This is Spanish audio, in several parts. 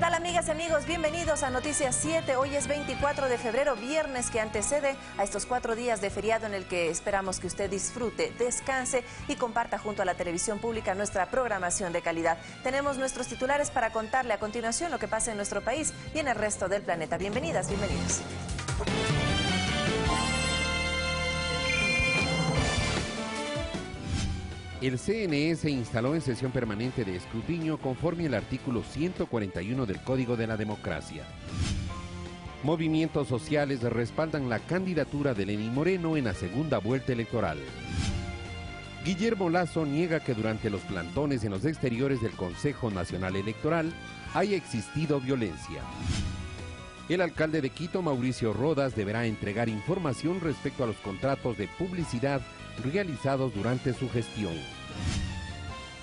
tal, amigas y amigos? Bienvenidos a Noticias 7. Hoy es 24 de febrero, viernes que antecede a estos 4 días de feriado en el que esperamos que usted disfrute, descanse y comparta junto a la televisión pública nuestra programación de calidad. Tenemos nuestros titulares para contarle a continuación lo que pasa en nuestro país y en el resto del planeta. Bienvenidas, bienvenidos. El CNE se instaló en sesión permanente de escrutinio conforme al artículo 141 del Código de la Democracia. Movimientos sociales respaldan la candidatura de Lenín Moreno en la segunda vuelta electoral. Guillermo Lasso niega que durante los plantones en los exteriores del Consejo Nacional Electoral haya existido violencia. El alcalde de Quito, Mauricio Rodas, deberá entregar información respecto a los contratos de publicidad realizados durante su gestión.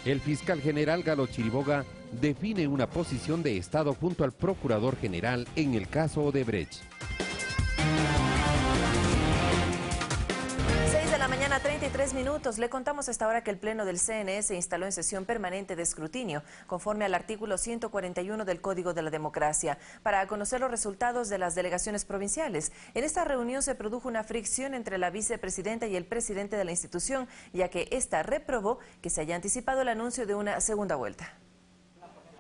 El fiscal general Galo Chiriboga define una posición de Estado junto al procurador general en el caso Odebrecht. 33 minutos. Le contamos hasta ahora que el Pleno del CNE se instaló en sesión permanente de escrutinio, conforme al artículo 141 del Código de la Democracia, para conocer los resultados de las delegaciones provinciales. En esta reunión se produjo una fricción entre la vicepresidenta y el presidente de la institución, ya que ésta reprobó que se haya anticipado el anuncio de una segunda vuelta.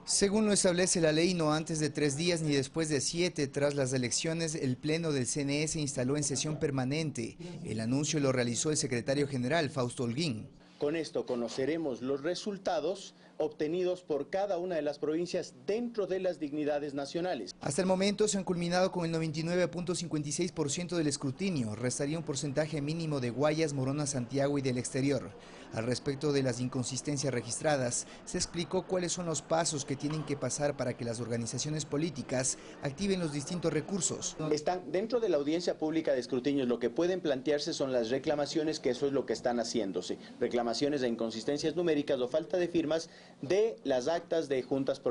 Según lo establece la ley, no antes de 3 días ni después de 7 tras las elecciones, el Pleno del CNE se instaló en sesión permanente. El anuncio lo realizó el secretario general, Fausto Holguín. Con esto conoceremos los resultados obtenidos por cada una de las provincias dentro de las dignidades nacionales. Hasta el momento se han culminado con el 99.56% del escrutinio. Restaría un porcentaje mínimo de Guayas, Morona, Santiago y del exterior. Al respecto de las inconsistencias registradas, se explicó cuáles son los pasos que tienen que pasar para que las organizaciones políticas activen los distintos recursos. Están dentro de la audiencia pública de escrutinio. Lo que pueden plantearse son las reclamaciones, que eso es lo que están haciéndose. Reclamaciones de inconsistencias numéricas o falta de firmas de las actas de juntas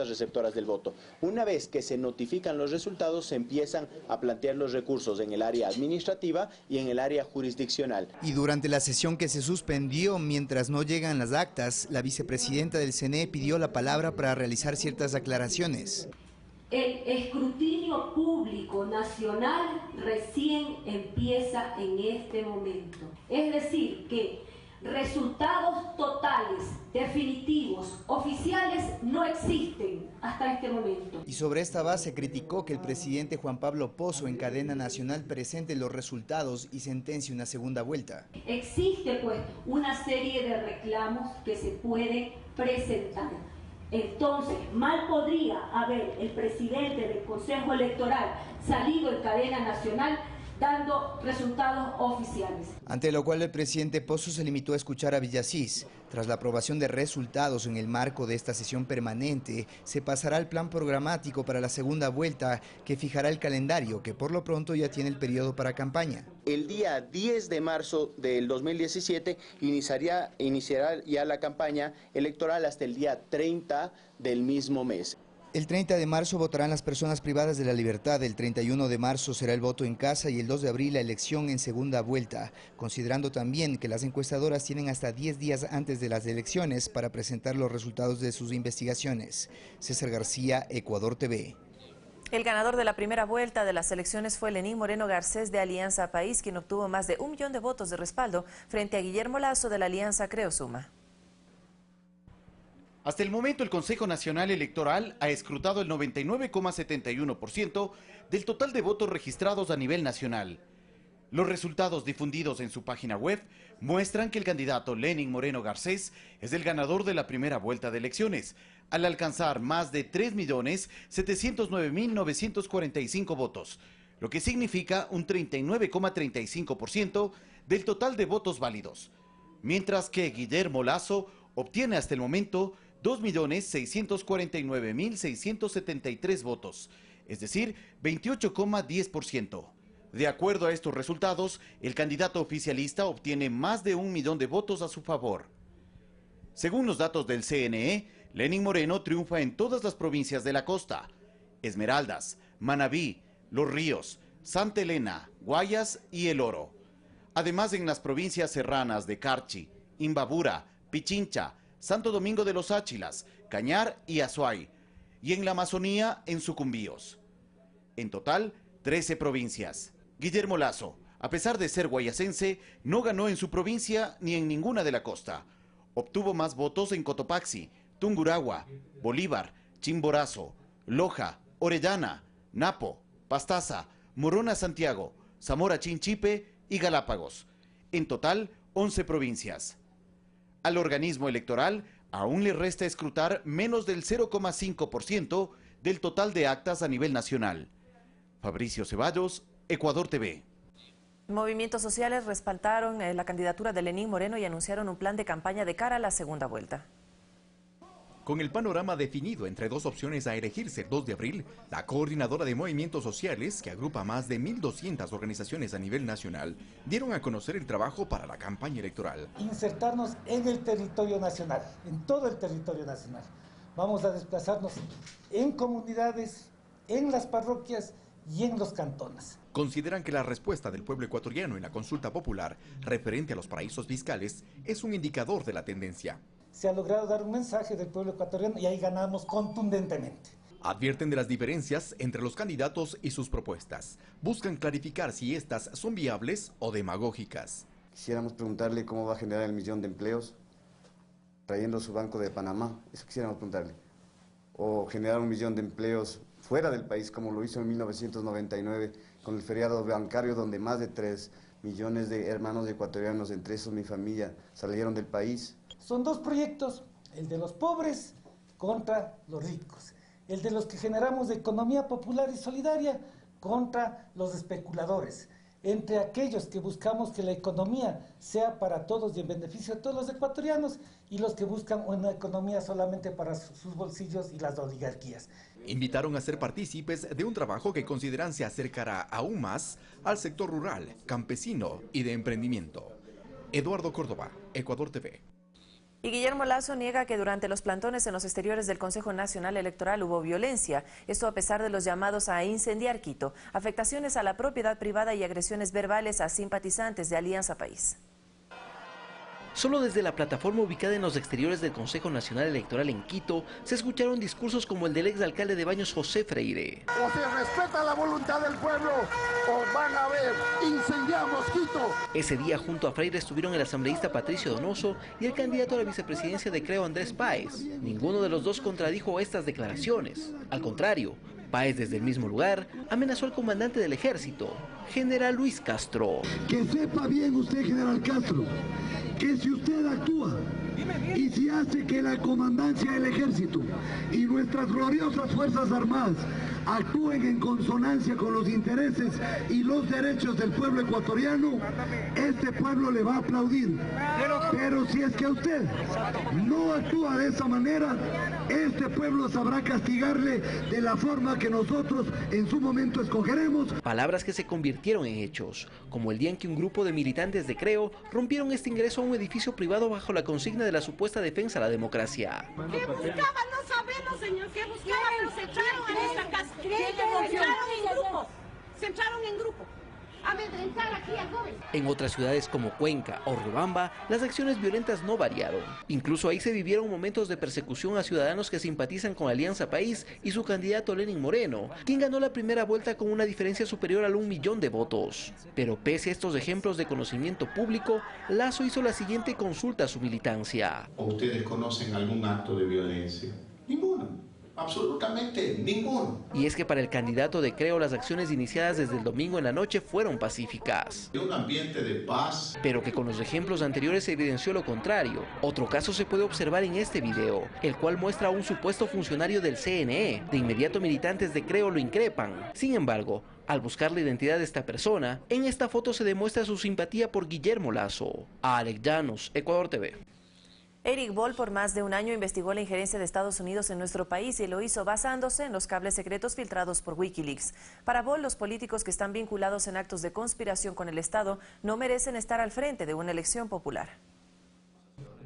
receptoras del voto. Una vez que se notifican los resultados, se empiezan a plantear los recursos en el área administrativa y en el área jurisdiccional. Y durante la sesión que se suspendió, mientras no llegan las actas, la vicepresidenta del CNE pidió la palabra para realizar ciertas aclaraciones. El escrutinio público nacional recién empieza en este momento. Es decir, que resultados totales, definitivos, oficiales no existen hasta este momento. Y sobre esta base criticó que el presidente Juan Pablo Pozo en cadena nacional presente los resultados y sentencie una segunda vuelta. Existe pues una serie de reclamos que se pueden presentar. Entonces, mal podría haber el presidente del Consejo Electoral salido en cadena nacional dando resultados oficiales. Ante lo cual el presidente Pozo se limitó a escuchar a Villasís. Tras la aprobación de resultados en el marco de esta sesión permanente, se pasará al plan programático para la segunda vuelta, que fijará el calendario, que por lo pronto ya tiene el periodo para campaña. El día 10 de marzo del 2017 iniciará ya la campaña electoral hasta el día 30 del mismo mes. El 30 de marzo votarán las personas privadas de la libertad, el 31 de marzo será el voto en casa y el 2 de abril la elección en segunda vuelta, considerando también que las encuestadoras tienen hasta 10 días antes de las elecciones para presentar los resultados de sus investigaciones. César García, Ecuador TV. El ganador de la primera vuelta de las elecciones fue Lenín Moreno Garcés de Alianza País, quien obtuvo más de 1 millón de votos de respaldo frente a Guillermo Lasso de la Alianza Creo Suma. Hasta el momento, el Consejo Nacional Electoral ha escrutado el 99,71% del total de votos registrados a nivel nacional. Los resultados difundidos en su página web muestran que el candidato Lenín Moreno Garcés es el ganador de la primera vuelta de elecciones, al alcanzar más de 3.709.945 votos, lo que significa un 39,35% del total de votos válidos, mientras que Guillermo Lasso obtiene hasta el momento 2.649.673 votos, es decir, 28,10%. De acuerdo a estos resultados, el candidato oficialista obtiene más de 1 millón de votos a su favor. Según los datos del CNE, Lenín Moreno triunfa en todas las provincias de la costa: Esmeraldas, Manabí, Los Ríos, Santa Elena, Guayas y El Oro. Además, en las provincias serranas de Carchi, Imbabura, Pichincha, Santo Domingo de los Áchilas, Cañar y Azuay. y en la Amazonía, en Sucumbíos. En total, 13 provincias. Guillermo Lasso, a pesar de ser guayacense, no ganó en su provincia ni en ninguna de la costa. Obtuvo más votos en Cotopaxi, Tungurahua, Bolívar, Chimborazo, Loja, Orellana, Napo, Pastaza, Morona Santiago, Zamora Chinchipe y Galápagos. En total, 11 provincias. Al organismo electoral aún le resta escrutar menos del 0,5% del total de actas a nivel nacional. Fabricio Ceballos, Ecuador TV. Movimientos sociales respaldaron la candidatura de Lenín Moreno y anunciaron un plan de campaña de cara a la segunda vuelta. Con el panorama definido entre dos opciones a elegirse el 2 de abril, la coordinadora de movimientos sociales, que agrupa más de 1.200 organizaciones a nivel nacional, dieron a conocer el trabajo para la campaña electoral. Insertarnos en el territorio nacional, en todo el territorio nacional. Vamos a desplazarnos en comunidades, en las parroquias y en los cantones. Consideran que la respuesta del pueblo ecuatoriano en la consulta popular referente a los paraísos fiscales es un indicador de la tendencia. Se ha logrado dar un mensaje del pueblo ecuatoriano y ahí ganamos contundentemente. Advierten de las diferencias entre los candidatos y sus propuestas. Buscan clarificar si estas son viables o demagógicas. Quisiéramos preguntarle cómo va a generar el 1.000.000 de empleos trayendo su Banco de Panamá. Eso quisiéramos preguntarle. O generar 1.000.000 de empleos fuera del país, como lo hizo en 1999 con el feriado bancario, donde más de 3 millones de hermanos ecuatorianos, entre esos mi familia, salieron del país. Son dos proyectos, el de los pobres contra los ricos, el de los que generamos economía popular y solidaria contra los especuladores, entre aquellos que buscamos que la economía sea para todos y en beneficio de todos los ecuatorianos y los que buscan una economía solamente para sus bolsillos y las oligarquías. Invitaron a ser partícipes de un trabajo que consideran se acercará aún más al sector rural, campesino y de emprendimiento. Eduardo Córdoba, Ecuador TV. Y Guillermo Lasso niega que durante los plantones en los exteriores del Consejo Nacional Electoral hubo violencia. Esto a pesar de los llamados a incendiar Quito, afectaciones a la propiedad privada y agresiones verbales a simpatizantes de Alianza País. Solo desde la plataforma ubicada en los exteriores del Consejo Nacional Electoral en Quito se escucharon discursos como el del exalcalde de Baños, José Freire. O se respeta la voluntad del pueblo o van a ver, incendiamos Quito. Ese día junto a Freire estuvieron el asambleísta Patricio Donoso y el candidato a la vicepresidencia de Creo, Andrés Páez. Ninguno de los dos contradijo estas declaraciones. Al contrario, Páez desde el mismo lugar amenazó al comandante del ejército, general Luis Castro. Que sepa bien usted, general Castro, que si usted actúa y si hace que la comandancia del ejército y nuestras gloriosas fuerzas armadas actúen en consonancia con los intereses y los derechos del pueblo ecuatoriano, este pueblo le va a aplaudir. Pero si es que usted no actúa de esa manera, este pueblo sabrá castigarle de la forma que nosotros en su momento escogeremos. Palabras que se convirtieron en hechos, como el día en que un grupo de militantes de Creo rompieron este ingreso a un edificio privado bajo la consigna de la supuesta defensa a la democracia. ¿Qué buscaban? No sabemos, señor, qué buscaban, pero se echaron a esta casa. Se entraron en grupo. Amedrentar aquí al joven. En otras ciudades como Cuenca o Riobamba, las acciones violentas no variaron. Incluso ahí se vivieron momentos de persecución a ciudadanos que simpatizan con Alianza País y su candidato Lenín Moreno, quien ganó la primera vuelta con una diferencia superior al 1.000.000 de votos. Pero pese a estos ejemplos de conocimiento público, Lasso hizo la siguiente consulta a su militancia. ¿Ustedes conocen algún acto de violencia? Ninguno. Absolutamente ninguno. Y es que para el candidato de Creo las acciones iniciadas desde el domingo en la noche fueron pacíficas. Un ambiente de paz. Pero que con los ejemplos anteriores se evidenció lo contrario. Otro caso se puede observar en este video, el cual muestra a un supuesto funcionario del CNE. De inmediato militantes de Creo lo increpan. Sin embargo, al buscar la identidad de esta persona, en esta foto se demuestra su simpatía por Guillermo Lasso. Alex Llanos, Ecuador TV. Eric Boll por más de un año investigó la injerencia de Estados Unidos en nuestro país y lo hizo basándose en los cables secretos filtrados por Wikileaks. Para Boll, los políticos que están vinculados en actos de conspiración con el Estado no merecen estar al frente de una elección popular.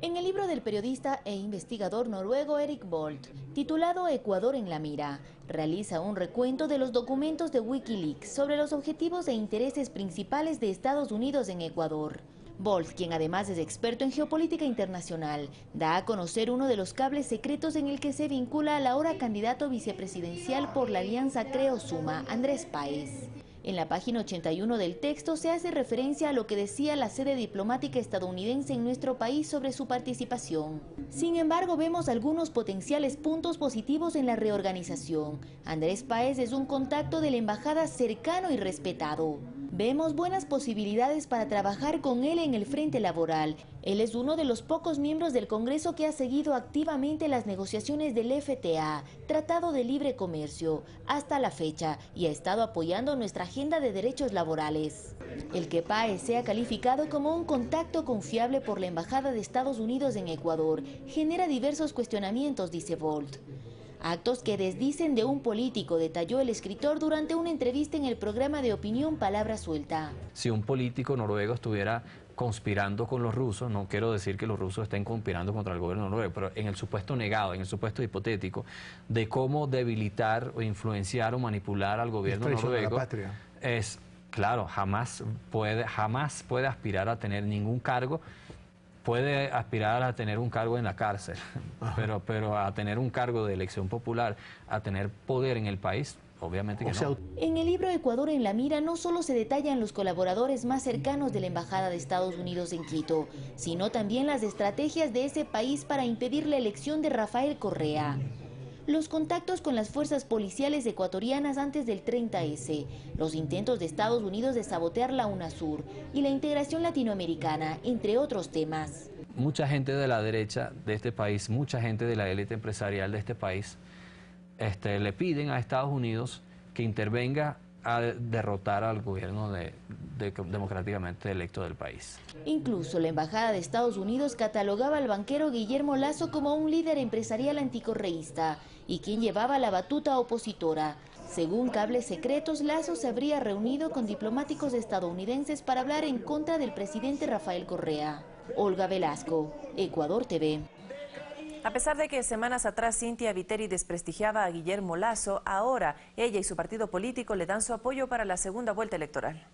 En el libro del periodista e investigador noruego Eric Boll, titulado Ecuador en la mira, realiza un recuento de los documentos de Wikileaks sobre los objetivos e intereses principales de Estados Unidos en Ecuador. Bolt, quien además es experto en geopolítica internacional, da a conocer uno de los cables secretos en el que se vincula al ahora candidato vicepresidencial por la alianza Creo-Suma, Andrés Páez. En la página 81 del texto se hace referencia a lo que decía la sede diplomática estadounidense en nuestro país sobre su participación. Sin embargo, vemos algunos potenciales puntos positivos en la reorganización. Andrés Páez es un contacto de la embajada cercano y respetado. Vemos buenas posibilidades para trabajar con él en el frente laboral. Él es uno de los pocos miembros del Congreso que ha seguido activamente las negociaciones del FTA, Tratado de Libre Comercio, hasta la fecha, y ha estado apoyando nuestra agenda de derechos laborales. El que Páez sea calificado como un contacto confiable por la Embajada de Estados Unidos en Ecuador genera diversos cuestionamientos, dice Bolt. Actos que desdicen de un político, detalló el escritor durante una entrevista en el programa de opinión Palabra Suelta. Si un político noruego estuviera conspirando con los rusos, no quiero decir que los rusos estén conspirando contra el gobierno noruego, pero en el supuesto negado, en el supuesto hipotético, de cómo debilitar o influenciar o manipular al gobierno noruego, es claro, jamás puede aspirar a tener ningún cargo. Puede aspirar a tener un cargo en la cárcel, pero a tener un cargo de elección popular, a tener poder en el país, obviamente que no. En el libro Ecuador en la mira no solo se detallan los colaboradores más cercanos de la Embajada de Estados Unidos en Quito, sino también las estrategias de ese país para impedir la elección de Rafael Correa. Los contactos con las fuerzas policiales ecuatorianas antes del 30S, los intentos de Estados Unidos de sabotear la UNASUR y la integración latinoamericana, entre otros temas. Mucha gente de la derecha de este país, mucha gente de la élite empresarial de este país, le piden a Estados Unidos que intervenga a derrotar al gobierno democráticamente electo del país. Incluso la Embajada de Estados Unidos catalogaba al banquero Guillermo Lasso como un líder empresarial anticorreísta y quien llevaba la batuta opositora. Según cables secretos, Lasso se habría reunido con diplomáticos estadounidenses para hablar en contra del presidente Rafael Correa. Olga Velasco, Ecuador TV. A pesar de que semanas atrás Cynthia Viteri desprestigiaba a Guillermo Lasso, ahora ella y su partido político le dan su apoyo para la segunda vuelta electoral.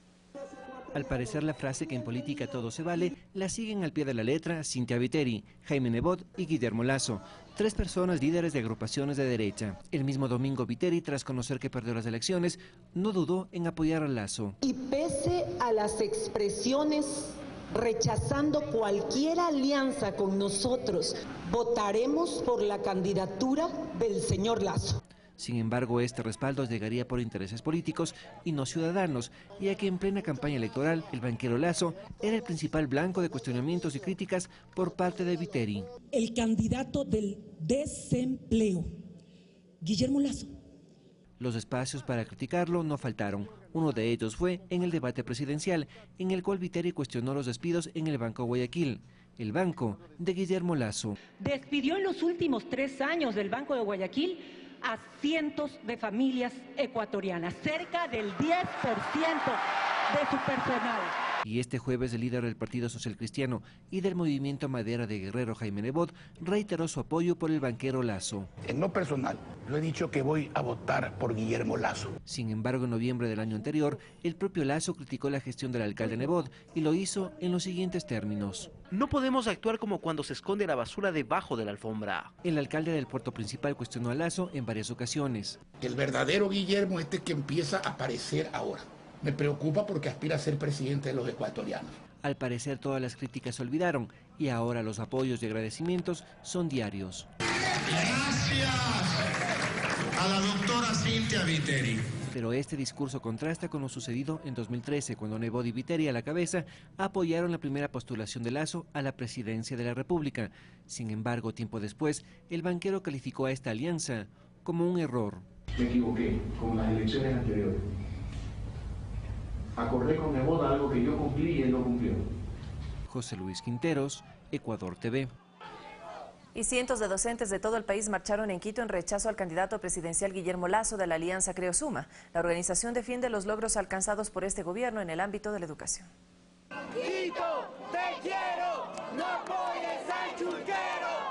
Al parecer, la frase que en política todo se vale la siguen al pie de la letra Cynthia Viteri, Jaime Nebot y Guillermo Lasso, 3 personas líderes de agrupaciones de derecha. El mismo domingo, Viteri, tras conocer que perdió las elecciones, no dudó en apoyar a Lasso. Y pese a las expresiones rechazando cualquier alianza con nosotros, votaremos por la candidatura del señor Lasso. Sin embargo, este respaldo llegaría por intereses políticos y no ciudadanos, ya que en plena campaña electoral, el banquero Lasso era el principal blanco de cuestionamientos y críticas por parte de Viteri. El candidato del desempleo, Guillermo Lasso. Los espacios para criticarlo no faltaron. Uno de ellos fue en el debate presidencial, en el cual Viteri cuestionó los despidos en el Banco Guayaquil, el banco de Guillermo Lasso. Despidió en los últimos 3 años del Banco de Guayaquil a cientos de familias ecuatorianas, cerca del 10% de su personal. Y este jueves el líder del Partido Social Cristiano y del Movimiento Madera de Guerrero, Jaime Nebot, reiteró su apoyo por el banquero Lasso. En lo personal, lo he dicho que voy a votar por Guillermo Lasso. Sin embargo, en noviembre del año anterior, el propio Lasso criticó la gestión del alcalde Nebot y lo hizo en los siguientes términos. No podemos actuar como cuando se esconde la basura debajo de la alfombra. El alcalde del puerto principal cuestionó a Lasso en varias ocasiones. El verdadero Guillermo, que empieza a aparecer ahora. Me preocupa porque aspira a ser presidente de los ecuatorianos. Al parecer todas las críticas se olvidaron y ahora los apoyos y agradecimientos son diarios. Gracias a la doctora Cynthia Viteri. Pero este discurso contrasta con lo sucedido en 2013, cuando Nebot y Viteri a la cabeza apoyaron la primera postulación de Lasso a la presidencia de la República. Sin embargo, tiempo después, el banquero calificó a esta alianza como un error. Me equivoqué con las elecciones anteriores. Acordé con Nebot algo que yo cumplí y él no cumplió. José Luis Quinteros, Ecuador TV. Y cientos de docentes de todo el país marcharon en Quito en rechazo al candidato presidencial Guillermo Lasso de la Alianza Creo-Suma. La organización defiende los logros alcanzados por este gobierno en el ámbito de la educación. Quito, te quiero, no apoyes al churquero.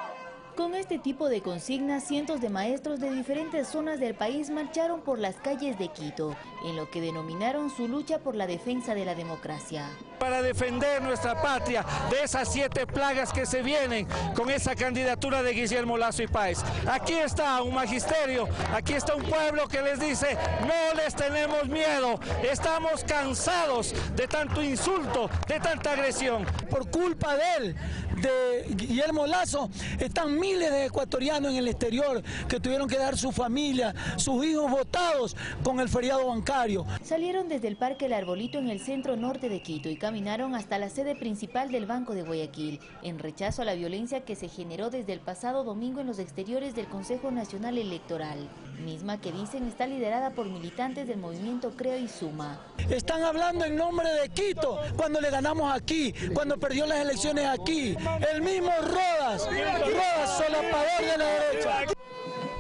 Con este tipo de consignas, cientos de maestros de diferentes zonas del país marcharon por las calles de Quito, en lo que denominaron su lucha por la defensa de la democracia. para defender nuestra patria de esas 7 plagas que se vienen con esa candidatura de Guillermo Lasso y Páez. Aquí está un magisterio, aquí está un pueblo que les dice: no les tenemos miedo, estamos cansados de tanto insulto, de tanta agresión. Por culpa de él, de Guillermo Lasso, están miles de ecuatorianos en el exterior que tuvieron que dar su familia, sus hijos votados con el feriado bancario. Salieron desde el Parque El Arbolito en el centro norte de Quito y caminaron hasta la sede principal del Banco de Guayaquil, en rechazo a la violencia que se generó desde el pasado domingo en los exteriores del Consejo Nacional Electoral, misma que dicen está liderada por militantes del movimiento Creo y Suma. Están hablando en nombre de Quito, cuando le ganamos aquí, cuando perdió las elecciones aquí. El mismo Rodas, solapador de la derecha.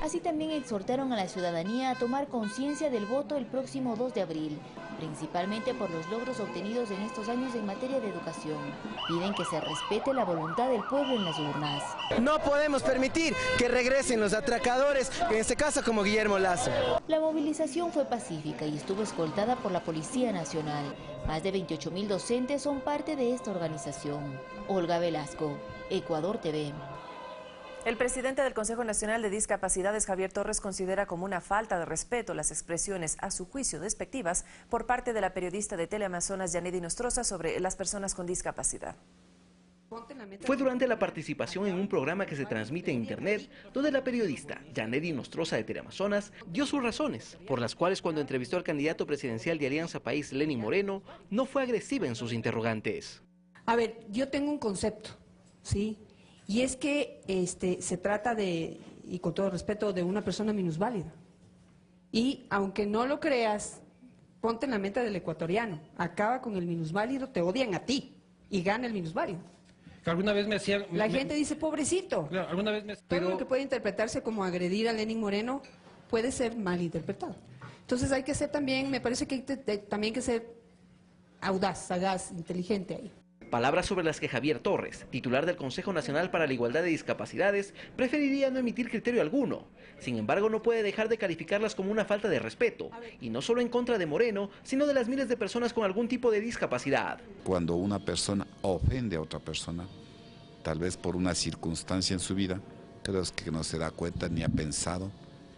Así también exhortaron a la ciudadanía a tomar conciencia del voto el próximo 2 de abril, principalmente por los logros obtenidos en estos años en materia de educación. Piden que se respete la voluntad del pueblo en las urnas. No podemos permitir que regresen los atracadores, en este caso como Guillermo Lasso. La movilización fue pacífica y estuvo escoltada por la Policía Nacional. Más de 28.000 docentes son parte de esta organización. Olga Velasco, Ecuador TV. El presidente del Consejo Nacional de Discapacidades, Javier Torres, considera como una falta de respeto las expresiones, a su juicio, despectivas por parte de la periodista de Teleamazonas, Yanedy Nostroza, sobre las personas con discapacidad. Fue durante la participación en un programa que se transmite en internet, donde la periodista Yanedy Nostroza de Teleamazonas dio sus razones, por las cuales cuando entrevistó al candidato presidencial de Alianza País, Lenín Moreno, no fue agresiva en sus interrogantes. A ver, yo tengo un concepto, ¿sí? Y es que se trata de, y con todo respeto, de una persona minusválida. Y aunque no lo creas, ponte en la mente del ecuatoriano. Acaba con el minusválido, te odian a ti y gana el minusválido. Alguna vez me hacían... La gente dice, pobrecito. Claro, alguna vez me... Todo lo que puede interpretarse como agredir a Lenín Moreno puede ser mal interpretado. Entonces hay que ser también, me parece que también hay que ser audaz, sagaz, inteligente ahí. Palabras sobre las que Javier Torres, titular del Consejo Nacional para la Igualdad de Discapacidades, preferiría no emitir criterio alguno. Sin embargo, no puede dejar de calificarlas como una falta de respeto, y no solo en contra de Moreno, sino de las miles de personas con algún tipo de discapacidad. Cuando una persona ofende a otra persona, tal vez por una circunstancia en su vida, creo que no se da cuenta ni ha pensado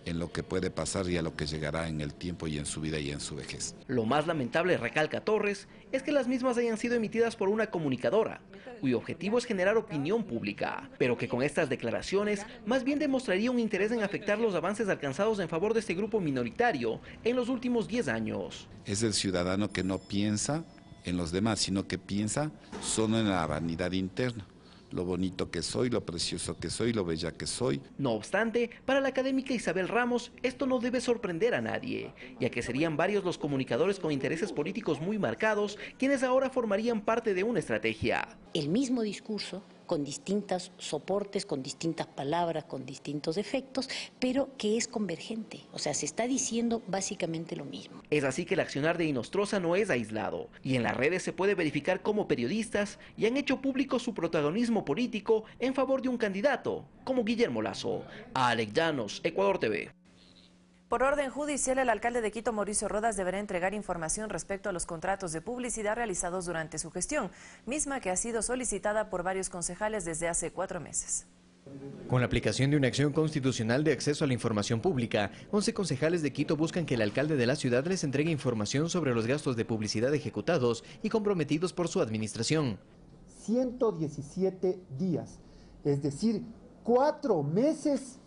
en lo que puede pasar y a lo que llegará en el tiempo y en su vida y en su vejez. Lo más lamentable, recalca Torres, es que las mismas hayan sido emitidas por una comunicadora, cuyo objetivo es generar opinión pública, pero que con estas declaraciones más bien demostraría un interés en afectar los avances alcanzados en favor de este grupo minoritario en los últimos 10 años. Es el ciudadano que no piensa en los demás, sino que piensa solo en la vanidad interna. Lo bonito que soy, lo precioso que soy, lo bella que soy. No obstante, para la académica Isabel Ramos, esto no debe sorprender a nadie, ya que serían varios los comunicadores con intereses políticos muy marcados quienes ahora formarían parte de una estrategia. El mismo discurso, con distintos soportes, con distintas palabras, con distintos efectos, pero que es convergente. O sea, se está diciendo básicamente lo mismo. Es así que el accionar de Nostroza no es aislado, y en las redes se puede verificar cómo periodistas ya han hecho público su protagonismo político en favor de un candidato, como Guillermo Lasso. Alex Llanos, Ecuador TV. Por orden judicial, el alcalde de Quito, Mauricio Rodas, deberá entregar información respecto a los contratos de publicidad realizados durante su gestión, misma que ha sido solicitada por varios concejales desde hace 4 meses. Con la aplicación de una acción constitucional de acceso a la información pública, 11 concejales de Quito buscan que el alcalde de la ciudad les entregue información sobre los gastos de publicidad ejecutados y comprometidos por su administración. 117 días, es decir, 4 meses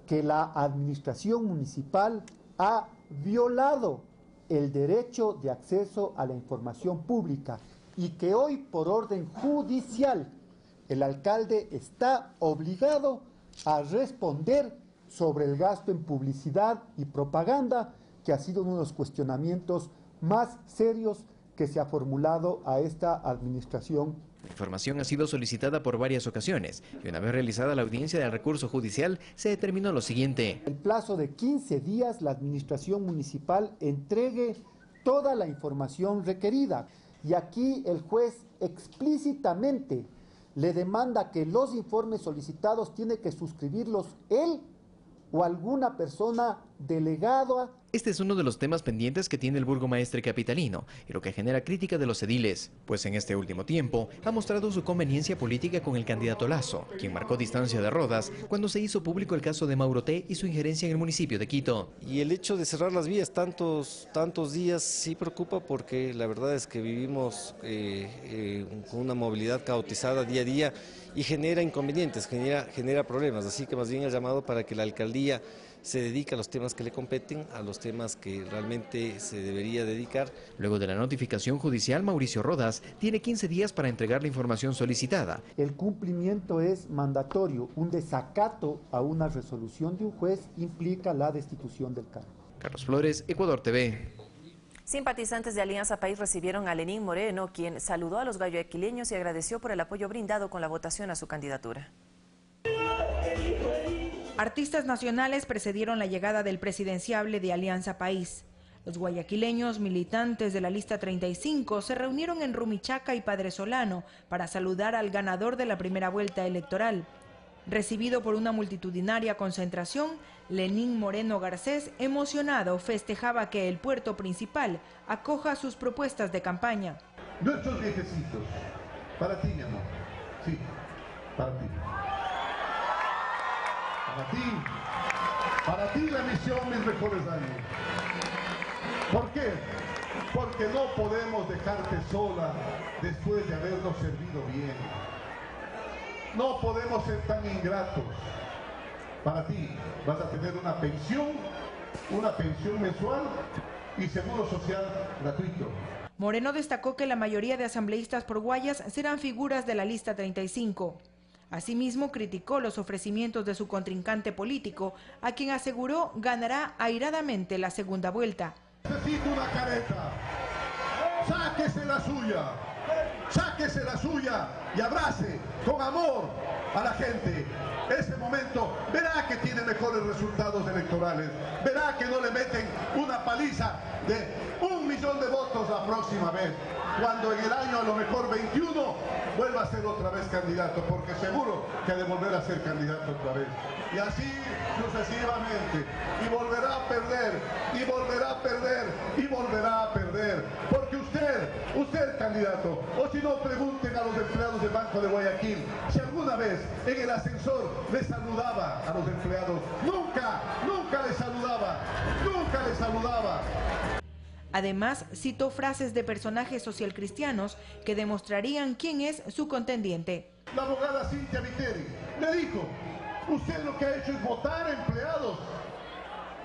que la administración municipal ha violado el derecho de acceso a la información pública y que hoy, por orden judicial, el alcalde está obligado a responder sobre el gasto en publicidad y propaganda, que ha sido uno de los cuestionamientos más serios que se ha formulado a esta administración. La información ha sido solicitada por varias ocasiones y una vez realizada la audiencia del recurso judicial se determinó lo siguiente. En el plazo de 15 días la administración municipal entregue toda la información requerida y aquí el juez explícitamente le demanda que los informes solicitados tiene que suscribirlos él o alguna persona delegado. Este es uno de los temas pendientes que tiene el burgomaestre capitalino y lo que genera crítica de los ediles, pues en este último tiempo ha mostrado su conveniencia política con el candidato Lasso, quien marcó distancia de Rodas cuando se hizo público el caso de Mauro T. y su injerencia en el municipio de Quito. Y el hecho de cerrar las vías tantos días sí preocupa, porque la verdad es que vivimos con una movilidad caotizada día a día y genera inconvenientes, genera problemas, así que más bien el llamado para que la alcaldía se dedica a los temas que le competen, a los temas que realmente se debería dedicar. Luego de la notificación judicial, Mauricio Rodas tiene 15 días para entregar la información solicitada. El cumplimiento es mandatorio. Un desacato a una resolución de un juez implica la destitución del cargo. Carlos Flores, Ecuador TV. Simpatizantes de Alianza País recibieron a Lenín Moreno, quien saludó a los guayaquileños y agradeció por el apoyo brindado con la votación a su candidatura. Artistas nacionales precedieron la llegada del presidenciable de Alianza País. Los guayaquileños militantes de la lista 35 se reunieron en Rumichaca y Padre Solano para saludar al ganador de la primera vuelta electoral. Recibido por una multitudinaria concentración, Lenín Moreno Garcés, emocionado, festejaba que el puerto principal acoja sus propuestas de campaña. Nuestros viejecitos, para ti, mi amor. Sí, para ti. Para ti la misión, mis mejores años. ¿Por qué? Porque no podemos dejarte sola después de habernos servido bien. No podemos ser tan ingratos. Para ti vas a tener una pensión mensual y seguro social gratuito. Moreno destacó que la mayoría de asambleístas por Guayas serán figuras de la lista 35. Asimismo, criticó los ofrecimientos de su contrincante político, a quien aseguró ganará airadamente la segunda vuelta. Necesito una careta. Sáquese la suya y abrace con amor a la gente. Ese momento verá que tiene mejores resultados electorales, verá que no le meten una paliza de 1 millón de votos la próxima vez, cuando en el año a lo mejor 21 vuelva a ser otra vez candidato, porque seguro que ha de volver a ser candidato otra vez. Y así sucesivamente, y volverá a perder, y volverá a perder, y volverá a perder, porque usted candidato, o si no pregunten a los empleados del Banco de Guayaquil, si alguna vez en el ascensor le saludaba a los empleados. Nunca les saludaba. Además, citó frases de personajes socialcristianos que demostrarían quién es su contendiente. La abogada Cintia Viteri le dijo: usted lo que ha hecho es votar a empleados.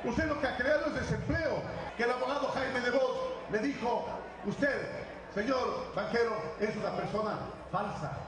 Usted lo que ha creado es desempleo. Que el abogado Jaime Nebot le dijo: usted, señor banquero, es una persona falsa.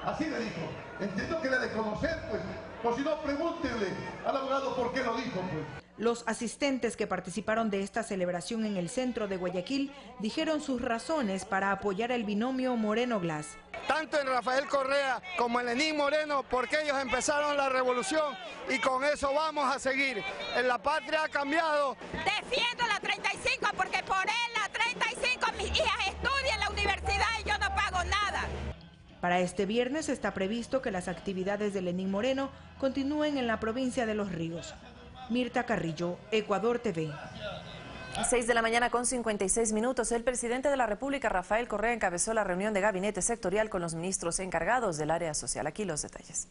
Así le dijo. Entiendo que le ha de conocer, pues. Por si no, pregúntenle al abogado por qué lo dijo, pues. Los asistentes que participaron de esta celebración en el centro de Guayaquil dijeron sus razones para apoyar el binomio Moreno-Glass. Tanto en Rafael Correa como en Lenín Moreno, porque ellos empezaron la revolución y con eso vamos a seguir. En la patria ha cambiado. Defiendo la 35 porque por él la 35 mis hijas estudian en la universidad y yo no pago nada. Para este viernes está previsto que las actividades de Lenín Moreno continúen en la provincia de Los Ríos. Mirta Carrillo, Ecuador TV. 6 de la mañana con 56 minutos. El presidente de la República, Rafael Correa, encabezó la reunión de gabinete sectorial con los ministros encargados del área social. Aquí los detalles.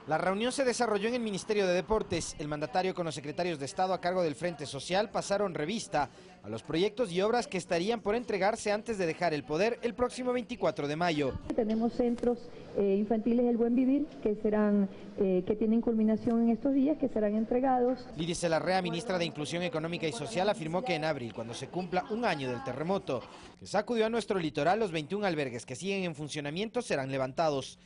La reunión se desarrolló en el Ministerio de Deportes. El mandatario con los secretarios de Estado a cargo del Frente Social pasaron revista a los proyectos y obras que estarían por entregarse antes de dejar el poder el próximo 24 de mayo. Tenemos centros infantiles del Buen Vivir que tienen culminación en estos días, que serán entregados. Lidice Larrea, ministra de Inclusión Económica y Social, afirmó que en abril, cuando se cumpla un año del terremoto que sacudió a nuestro litoral, los 21 albergues que siguen en funcionamiento serán levantados.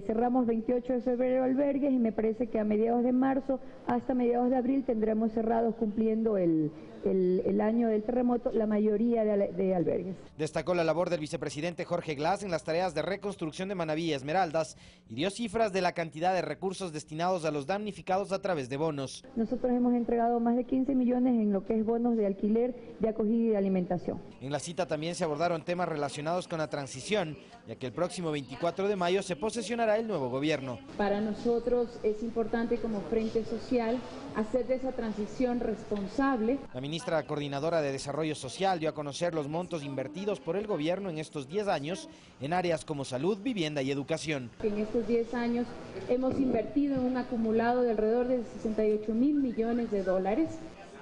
Cerramos 28 de febrero albergues y me parece que a mediados de marzo hasta mediados de abril tendremos cerrados cumpliendo el el año del terremoto la mayoría de albergues. Destacó la labor del vicepresidente Jorge Glass en las tareas de reconstrucción de Manabí y Esmeraldas y dio cifras de la cantidad de recursos destinados a los damnificados a través de bonos. Nosotros hemos entregado más de 15 millones en lo que es bonos de alquiler, de acogida y de alimentación. En la cita también se abordaron temas relacionados con la transición, ya que el próximo 24 de mayo se posesionará el nuevo gobierno. Para nosotros es importante como Frente Social hacer de esa transición responsable. La ministra coordinadora de Desarrollo Social dio a conocer los montos invertidos por el gobierno en estos 10 años en áreas como salud, vivienda y educación. En estos 10 años hemos invertido en un acumulado de alrededor de 68.000 millones de dólares.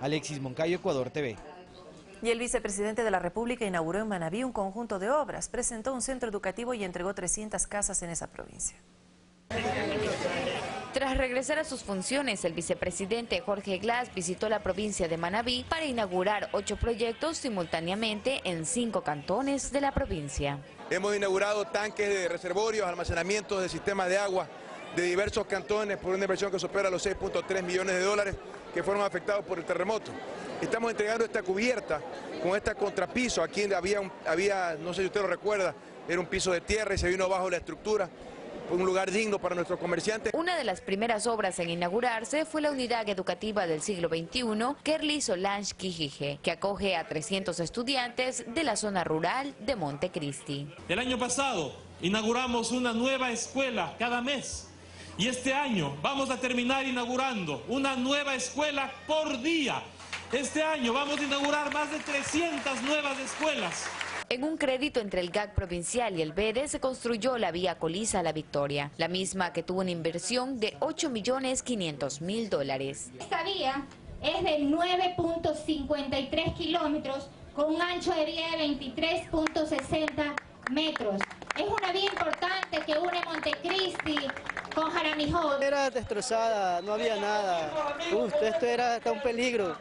Alexis Moncayo, Ecuador TV. Y el vicepresidente de la República inauguró en Manabí un conjunto de obras, presentó un centro educativo y entregó 300 casas en esa provincia. Tras regresar a sus funciones, el vicepresidente Jorge Glass visitó la provincia de Manabí para inaugurar 8 proyectos simultáneamente en 5 cantones de la provincia. Hemos inaugurado tanques de reservorios, almacenamientos de sistemas de agua de diversos cantones por una inversión que supera los 6.3 millones de dólares que fueron afectados por el terremoto. Estamos entregando esta cubierta con este contrapiso. Aquí había, no sé si usted lo recuerda, era un piso de tierra y se vino abajo la estructura. Un lugar digno para nuestros comerciantes. Una de las primeras obras en inaugurarse fue la unidad educativa del siglo XXI, Kerly Solange Quijije, que acoge a 300 estudiantes de la zona rural de Montecristi. El año pasado inauguramos una nueva escuela cada mes y este año vamos a terminar inaugurando una nueva escuela por día. Este año vamos a inaugurar más de 300 nuevas escuelas. En un crédito entre el GAC provincial y el BEDE se construyó la vía Colisa a La Victoria, la misma que tuvo una inversión de $8.500.000. Esta vía es de 9.53 kilómetros con un ancho de vía de 23.60 metros. Es una vía importante que une Montecristi con Jaramijó. Era destrozada, no había nada. Esto era hasta un peligro.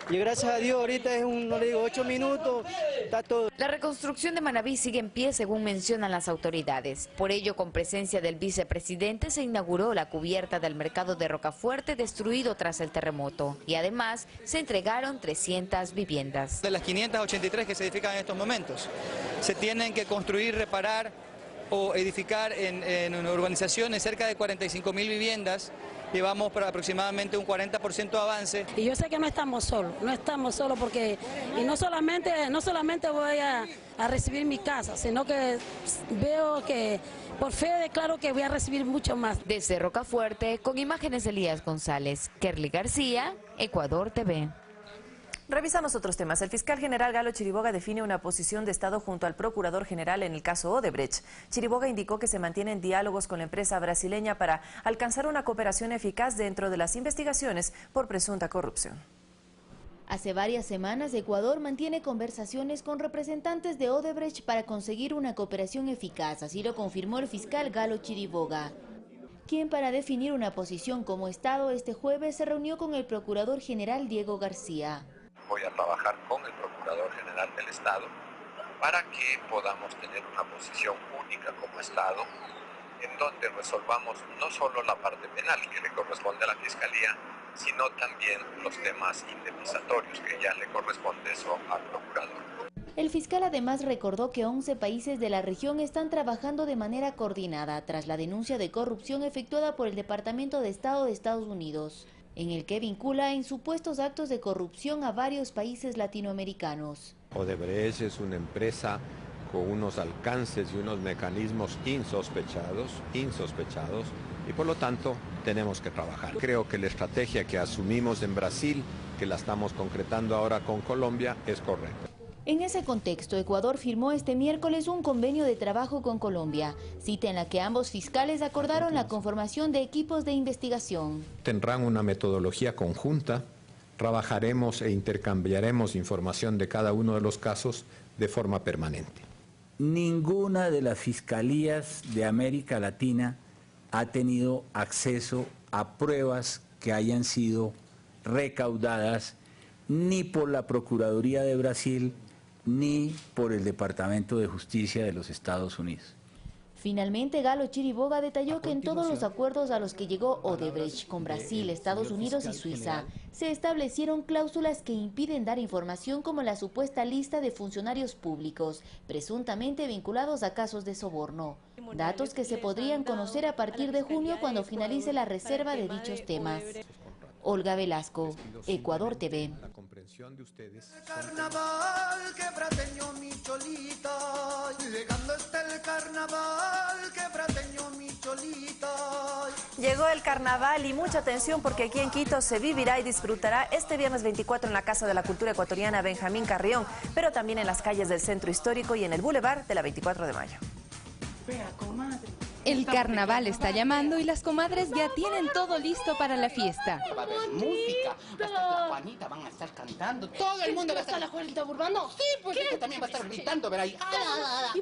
Y gracias a Dios ahorita es no le digo 8 minutos, está todo. La reconstrucción de Manabí sigue en pie según mencionan las autoridades. Por ello, con presencia del vicepresidente, se inauguró la cubierta del mercado de Rocafuerte destruido tras el terremoto. Y además se entregaron 300 viviendas. De las 583 que se edifican en estos momentos, se tienen que construir, reparar o edificar en urbanizaciones cerca de 45.000 viviendas. Llevamos para aproximadamente un 40% de avance. Y yo sé que no estamos solos porque y no solamente voy a recibir mi casa, sino que veo que por fe declaro que voy a recibir mucho más. Desde Rocafuerte, con imágenes de Elías González, Kerly García, Ecuador TV. Revisamos otros temas. El fiscal general Galo Chiriboga define una posición de Estado junto al procurador general en el caso Odebrecht. Chiriboga indicó que se mantienen diálogos con la empresa brasileña para alcanzar una cooperación eficaz dentro de las investigaciones por presunta corrupción. Hace varias semanas, Ecuador mantiene conversaciones con representantes de Odebrecht para conseguir una cooperación eficaz, así lo confirmó el fiscal Galo Chiriboga, quien para definir una posición como Estado este jueves se reunió con el procurador general Diego García. Voy a trabajar con el Procurador General del Estado para que podamos tener una posición única como Estado en donde resolvamos no solo la parte penal que le corresponde a la Fiscalía, sino también los temas indemnizatorios que ya le corresponde eso al Procurador. El fiscal además recordó que 11 países de la región están trabajando de manera coordinada tras la denuncia de corrupción efectuada por el Departamento de Estado de Estados Unidos, en el que vincula en supuestos actos de corrupción a varios países latinoamericanos. Odebrecht es una empresa con unos alcances y unos mecanismos insospechados, y por lo tanto tenemos que trabajar. Creo que la estrategia que asumimos en Brasil, que la estamos concretando ahora con Colombia, es correcta. En ese contexto, Ecuador firmó este miércoles un convenio de trabajo con Colombia, cita en la que ambos fiscales acordaron la conformación de equipos de investigación. Tendrán una metodología conjunta, trabajaremos e intercambiaremos información de cada uno de los casos de forma permanente. Ninguna de las fiscalías de América Latina ha tenido acceso a pruebas que hayan sido recaudadas ni por la Procuraduría de Brasil ni por el Departamento de Justicia de los Estados Unidos. Finalmente, Galo Chiriboga detalló que en todos los acuerdos a los que llegó Odebrecht con Brasil, Estados Unidos y Suiza, se establecieron cláusulas que impiden dar información como la supuesta lista de funcionarios públicos, presuntamente vinculados a casos de soborno. Datos que se podrían conocer a partir de junio cuando finalice la reserva de dichos temas. Olga Velasco, Ecuador TV. Carnaval, quebrateño mi cholita, llegando está el carnaval, quebrateño mi cholita. Llegó el carnaval y mucha atención porque aquí en Quito se vivirá y disfrutará este viernes 24 en la Casa de la Cultura Ecuatoriana Benjamín Carrión, pero también en las calles del Centro Histórico y en el Boulevard de la 24 de Mayo. Vea, comadre. El carnaval está llamando y las comadres ya tienen todo listo para la fiesta. Va a haber música, va a estar la Juanita, van a estar cantando, todo el mundo va a estar... ¿La Juanita Burbano? Sí, pues ella también va a estar gritando, verá ahí. Y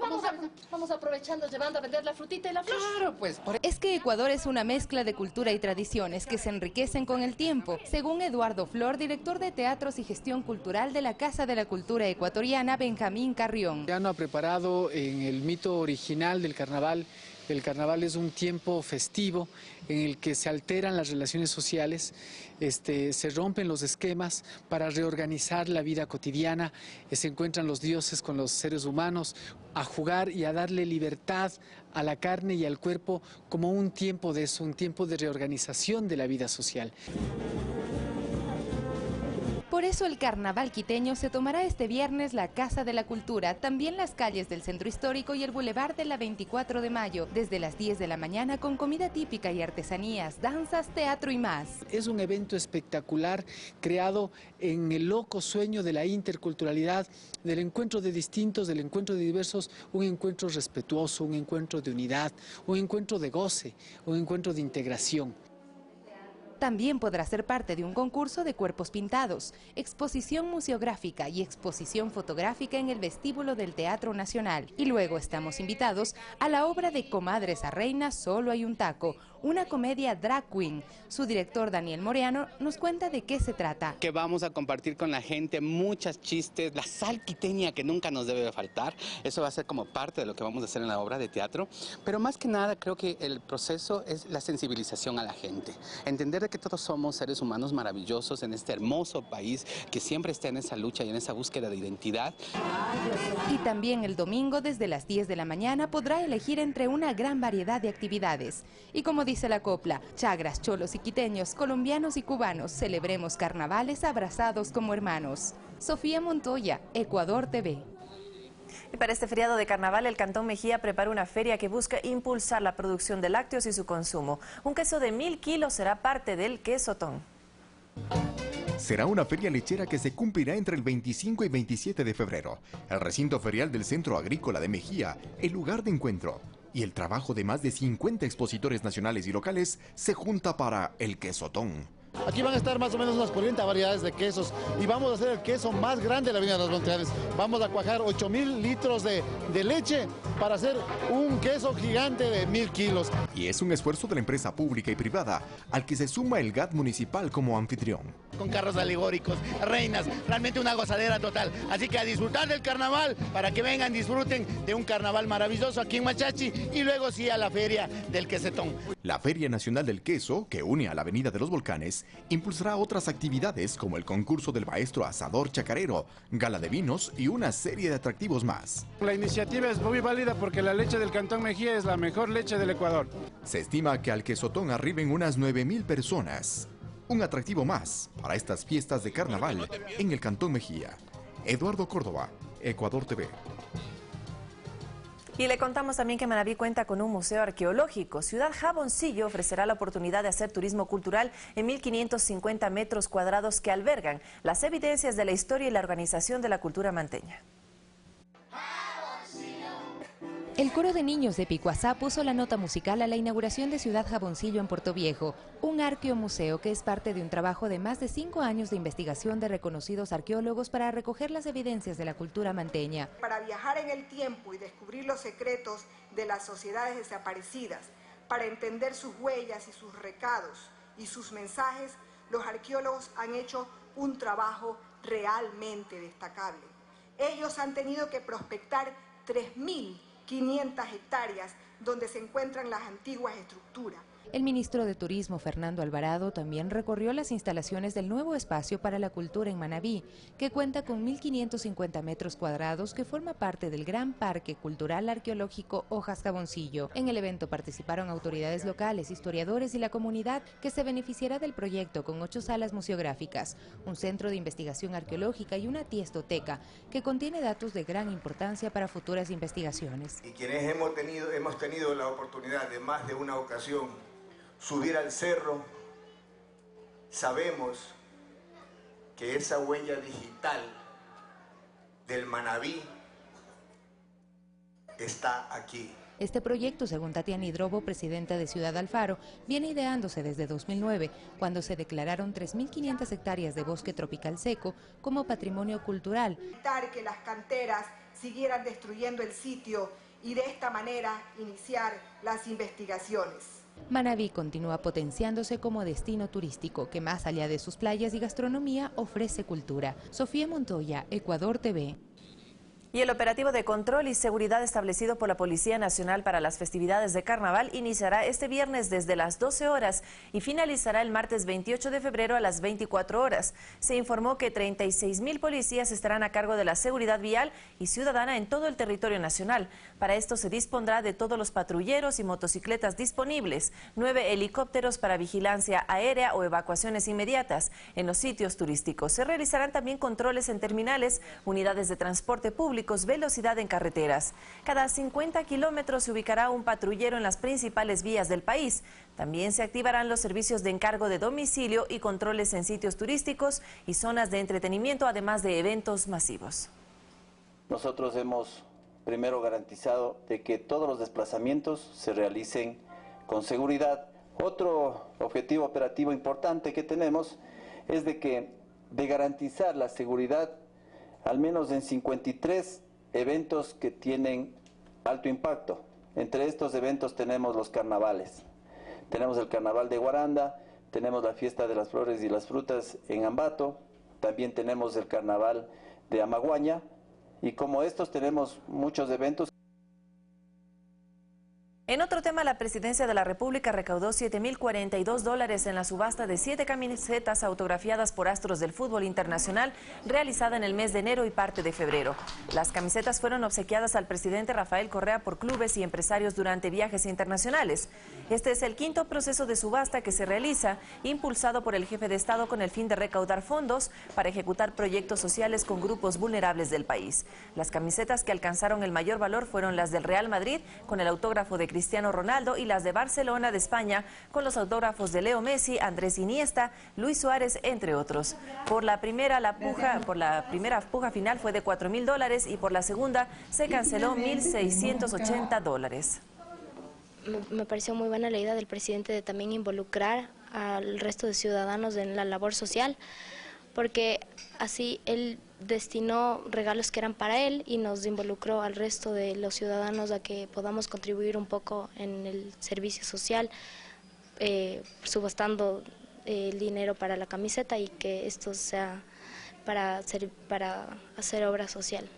vamos aprovechando, llevando a vender la frutita y la flor. Claro, pues. Es que Ecuador es una mezcla de cultura y tradiciones que se enriquecen con el tiempo, según Eduardo Flor, director de Teatros y Gestión Cultural de la Casa de la Cultura Ecuatoriana Benjamín Carrión. Ya no ha preparado en el mito original del carnaval. El carnaval es un tiempo festivo en el que se alteran las relaciones sociales, se rompen los esquemas para reorganizar la vida cotidiana, se encuentran los dioses con los seres humanos a jugar y a darle libertad a la carne y al cuerpo como un tiempo de eso, un tiempo de reorganización de la vida social. Por eso el carnaval quiteño se tomará este viernes la Casa de la Cultura, también las calles del Centro Histórico y el Boulevard de la 24 de Mayo, desde las 10 de la mañana con comida típica y artesanías, danzas, teatro y más. Es un evento espectacular creado en el loco sueño de la interculturalidad, del encuentro de distintos, del encuentro de diversos, un encuentro respetuoso, un encuentro de unidad, un encuentro de goce, un encuentro de integración. También podrá ser parte de un concurso de cuerpos pintados, exposición museográfica y exposición fotográfica en el vestíbulo del Teatro Nacional. Y luego estamos invitados a la obra de Comadres a Reina, Solo hay un taco, una comedia drag queen. Su director Daniel Moreano nos cuenta de qué se trata. Que vamos a compartir con la gente muchos chistes, la sal quiteña que nunca nos debe faltar. Eso va a ser como parte de lo que vamos a hacer en la obra de teatro. Pero más que nada creo que el proceso es la sensibilización a la gente. Entender de que todos somos seres humanos maravillosos en este hermoso país que siempre está en esa lucha y en esa búsqueda de identidad. Y también el domingo desde las 10 de la mañana podrá elegir entre una gran variedad de actividades. Y como dice la copla, chagras, cholos y quiteños, colombianos y cubanos, celebremos carnavales abrazados como hermanos. Sofía Montoya, Ecuador TV. Y para este feriado de carnaval, el Cantón Mejía prepara una feria que busca impulsar la producción de lácteos y su consumo. Un queso de 1000 kilos será parte del quesotón. Será una feria lechera que se cumplirá entre el 25 y 27 de febrero. El recinto ferial del Centro Agrícola de Mejía, el lugar de encuentro y el trabajo de más de 50 expositores nacionales y locales se junta para el quesotón. Aquí van a estar más o menos unas 40 variedades de quesos y vamos a hacer el queso más grande de la Avenida de las Montañas. Vamos a cuajar 8.000 litros de leche para hacer un queso gigante de 1000 kilos. Y es un esfuerzo de la empresa pública y privada al que se suma el GAT municipal como anfitrión. Con carros alegóricos, reinas, realmente una gozadera total. Así que a disfrutar del carnaval, para que vengan, disfruten de un carnaval maravilloso aquí en Machachi y luego sí a la feria del quesetón. La Feria Nacional del Queso, que une a la Avenida de los Volcanes, impulsará otras actividades como el concurso del maestro asador chacarero, gala de vinos y una serie de atractivos más. La iniciativa es muy válida porque la leche del Cantón Mejía es la mejor leche del Ecuador. Se estima que al quesotón arriben unas 9.000 personas. Un atractivo más para estas fiestas de carnaval en el Cantón Mejía. Eduardo Córdoba, Ecuador TV. Y le contamos también que Manabí cuenta con un museo arqueológico. Ciudad Jaboncillo ofrecerá la oportunidad de hacer turismo cultural en 1.550 metros cuadrados que albergan las evidencias de la historia y la organización de la cultura manteña. El coro de niños de Picuazá puso la nota musical a la inauguración de Ciudad Jaboncillo en Puerto Viejo, un arqueomuseo que es parte de un trabajo de más de 5 años de investigación de reconocidos arqueólogos para recoger las evidencias de la cultura manteña. Para viajar en el tiempo y descubrir los secretos de las sociedades desaparecidas, para entender sus huellas y sus recados y sus mensajes, los arqueólogos han hecho un trabajo realmente destacable. Ellos han tenido que prospectar 3.500 hectáreas donde se encuentran las antiguas estructuras. El ministro de Turismo, Fernando Alvarado, también recorrió las instalaciones del nuevo espacio para la cultura en Manabí, que cuenta con 1.550 metros cuadrados, que forma parte del Gran Parque Cultural Arqueológico Hojas Jaboncillo. En el evento participaron autoridades locales, historiadores y la comunidad, que se beneficiará del proyecto con 8 salas museográficas, un centro de investigación arqueológica y una tiestoteca, que contiene datos de gran importancia para futuras investigaciones. Y quienes hemos tenido la oportunidad de más de una ocasión subir al cerro, sabemos que esa huella digital del Manabí está aquí. Este proyecto, según Tatiana Hidrobo, presidenta de Ciudad Alfaro, viene ideándose desde 2009, cuando se declararon 3.500 hectáreas de bosque tropical seco como patrimonio cultural. Evitar que las canteras siguieran destruyendo el sitio y de esta manera iniciar las investigaciones. Manabí continúa potenciándose como destino turístico que, más allá de sus playas y gastronomía, ofrece cultura. Sofía Montoya, Ecuador TV. Y el operativo de control y seguridad establecido por la Policía Nacional para las festividades de Carnaval iniciará este viernes desde las 12 horas y finalizará el martes 28 de febrero a las 24 horas. Se informó que 36.000 policías estarán a cargo de la seguridad vial y ciudadana en todo el territorio nacional. Para esto se dispondrá de todos los patrulleros y motocicletas disponibles, 9 helicópteros para vigilancia aérea o evacuaciones inmediatas en los sitios turísticos. Se realizarán también controles en terminales, unidades de transporte público, velocidad en carreteras. Cada 50 kilómetros se ubicará un patrullero en las principales vías del país. También se activarán los servicios de encargo de domicilio y controles en sitios turísticos y zonas de entretenimiento, además de eventos masivos. Nosotros hemos primero garantizado de que todos los desplazamientos se realicen con seguridad. Otro objetivo operativo importante que tenemos es de garantizar la seguridad al menos en 53 eventos que tienen alto impacto. Entre estos eventos tenemos los carnavales. Tenemos el carnaval de Guaranda, tenemos la fiesta de las flores y las frutas en Ambato, también tenemos el carnaval de Amaguaña, y como estos tenemos muchos eventos. En otro tema, la Presidencia de la República recaudó $7.042 en la subasta de 7 camisetas autografiadas por astros del fútbol internacional realizada en el mes de enero y parte de febrero. Las camisetas fueron obsequiadas al presidente Rafael Correa por clubes y empresarios durante viajes internacionales. Este es el quinto proceso de subasta que se realiza, impulsado por el jefe de Estado con el fin de recaudar fondos para ejecutar proyectos sociales con grupos vulnerables del país. Las camisetas que alcanzaron el mayor valor fueron las del Real Madrid, con el autógrafo de Cristiano Ronaldo, y las de Barcelona de España con los autógrafos de Leo Messi, Andrés Iniesta, Luis Suárez, entre otros. Por la primera puja final fue de $4.000 y por la segunda se canceló $1.680. Me pareció muy buena la idea del presidente de también involucrar al resto de ciudadanos en la labor social, porque así él destinó regalos que eran para él y nos involucró al resto de los ciudadanos a que podamos contribuir un poco en el servicio social, subastando el dinero para la camiseta y que esto sea para hacer obra social.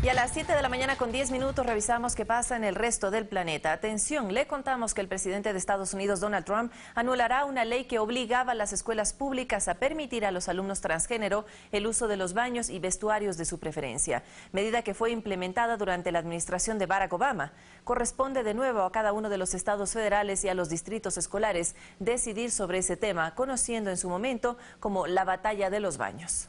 Y a las 7 de la mañana con 10 minutos revisamos qué pasa en el resto del planeta. Atención, le contamos que el presidente de Estados Unidos, Donald Trump, anulará una ley que obligaba a las escuelas públicas a permitir a los alumnos transgénero el uso de los baños y vestuarios de su preferencia, medida que fue implementada durante la administración de Barack Obama. Corresponde de nuevo a cada uno de los estados federales y a los distritos escolares decidir sobre ese tema, conociendo en su momento como la batalla de los baños.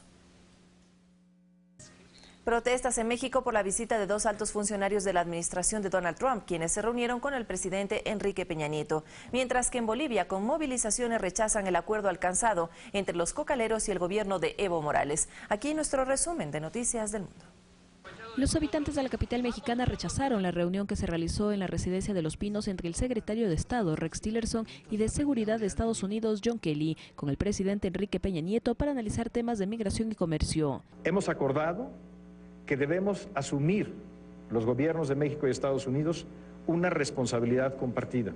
Protestas en México por la visita de 2 altos funcionarios de la administración de Donald Trump, quienes se reunieron con el presidente Enrique Peña Nieto, mientras que en Bolivia, con movilizaciones, rechazan el acuerdo alcanzado entre los cocaleros y el gobierno de Evo Morales. Aquí nuestro resumen de Noticias del Mundo. Los habitantes de la capital mexicana rechazaron la reunión que se realizó en la residencia de Los Pinos entre el secretario de Estado, Rex Tillerson, y de Seguridad de Estados Unidos, John Kelly, con el presidente Enrique Peña Nieto para analizar temas de migración y comercio. Hemos acordado que debemos asumir los gobiernos de México y Estados Unidos una responsabilidad compartida.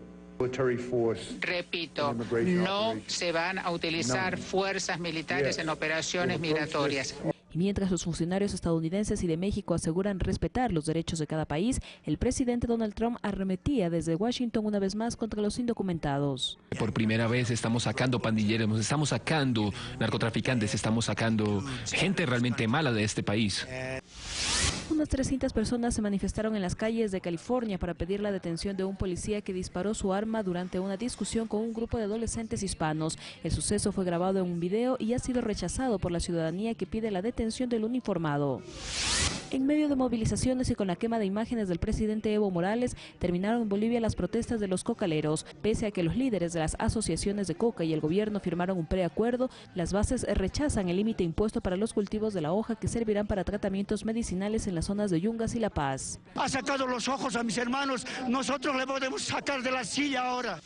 Repito, no se van a utilizar fuerzas militares en operaciones migratorias. Y mientras los funcionarios estadounidenses y de México aseguran respetar los derechos de cada país, el presidente Donald Trump arremetía desde Washington una vez más contra los indocumentados. Por primera vez estamos sacando pandilleros, estamos sacando narcotraficantes, estamos sacando gente realmente mala de este país. Unas 300 personas se manifestaron en las calles de California para pedir la detención de un policía que disparó su arma durante una discusión con un grupo de adolescentes hispanos. El suceso fue grabado en un video y ha sido rechazado por la ciudadanía que pide la detención del uniformado. En medio de movilizaciones y con la quema de imágenes del presidente Evo Morales, terminaron en Bolivia las protestas de los cocaleros. Pese a que los líderes de las asociaciones de coca y el gobierno firmaron un preacuerdo, las bases rechazan el límite impuesto para los cultivos de la hoja que servirán para tratamientos medicinales en las zonas de Yungas y La Paz. Ha sacado los ojos a mis hermanos, nosotros le podemos sacar de la silla ahora.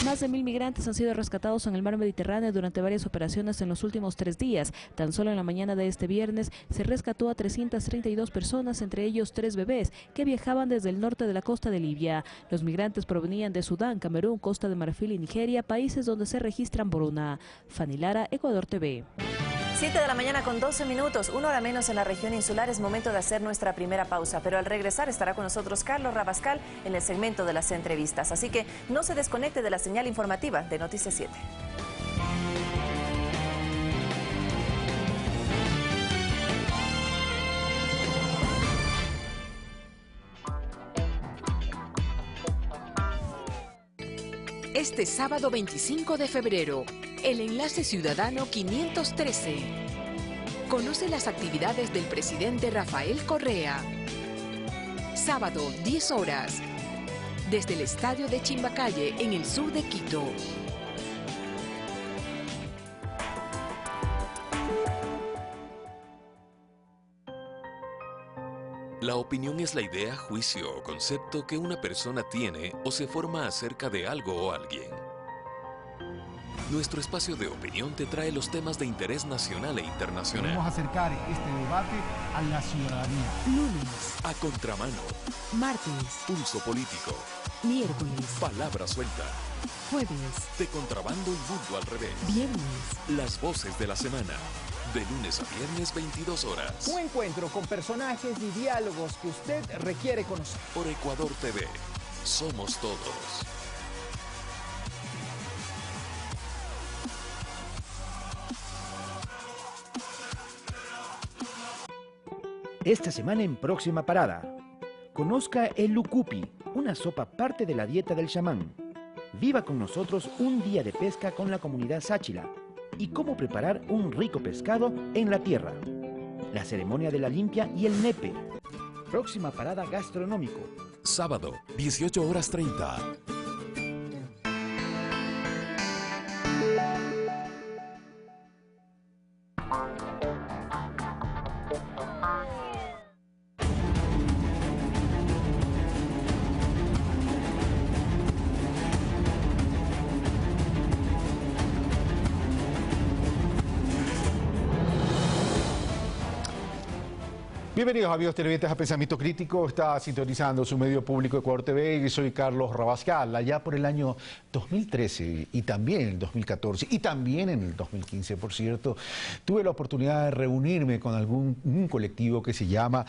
Más de 1000 migrantes han sido rescatados en el mar Mediterráneo durante varias operaciones en los últimos 3 días. Tan solo en la mañana de este viernes se rescató a 332 personas, entre ellos 3 bebés, que viajaban desde el norte de la costa de Libia. Los migrantes provenían de Sudán, Camerún, Costa de Marfil y Nigeria, países donde se registran Bruna. Fanny Lara, Ecuador TV. 7 de la mañana con 12 minutos, 1 hora menos en la región insular. Es momento de hacer nuestra primera pausa, pero al regresar estará con nosotros Carlos Rabascal en el segmento de las entrevistas. Así que no se desconecte de la señal informativa de Noticias 7. Este sábado 25 de febrero, el Enlace Ciudadano 513. Conoce las actividades del presidente Rafael Correa. Sábado, 10 horas, desde el estadio de Chimbacalle, en el sur de Quito. La opinión es la idea, juicio o concepto que una persona tiene o se forma acerca de algo o alguien. Nuestro espacio de opinión te trae los temas de interés nacional e internacional. Queremos acercar este debate a la ciudadanía. Lunes, a contramano. Martes, pulso político. Miércoles, palabra suelta. Jueves, de contrabando y mundo al revés. Viernes, las voces de la semana. De lunes a viernes, 22 horas. Un encuentro con personajes y diálogos que usted requiere conocer. Por Ecuador TV. Somos todos. Esta semana en Próxima Parada, conozca el lucupi, una sopa parte de la dieta del chamán. Viva con nosotros un día de pesca con la comunidad Sáchila y cómo preparar un rico pescado en la tierra. La ceremonia de la limpia y el nepe. Próxima Parada Gastronómico. Sábado, 18:30. Bienvenidos amigos televidentes a Pensamiento Crítico, está sintonizando su medio público Ecuador TV y soy Carlos Rabascal. Allá por el año 2013 y también en el 2014 y también en el 2015, por cierto, tuve la oportunidad de reunirme con un colectivo que se llama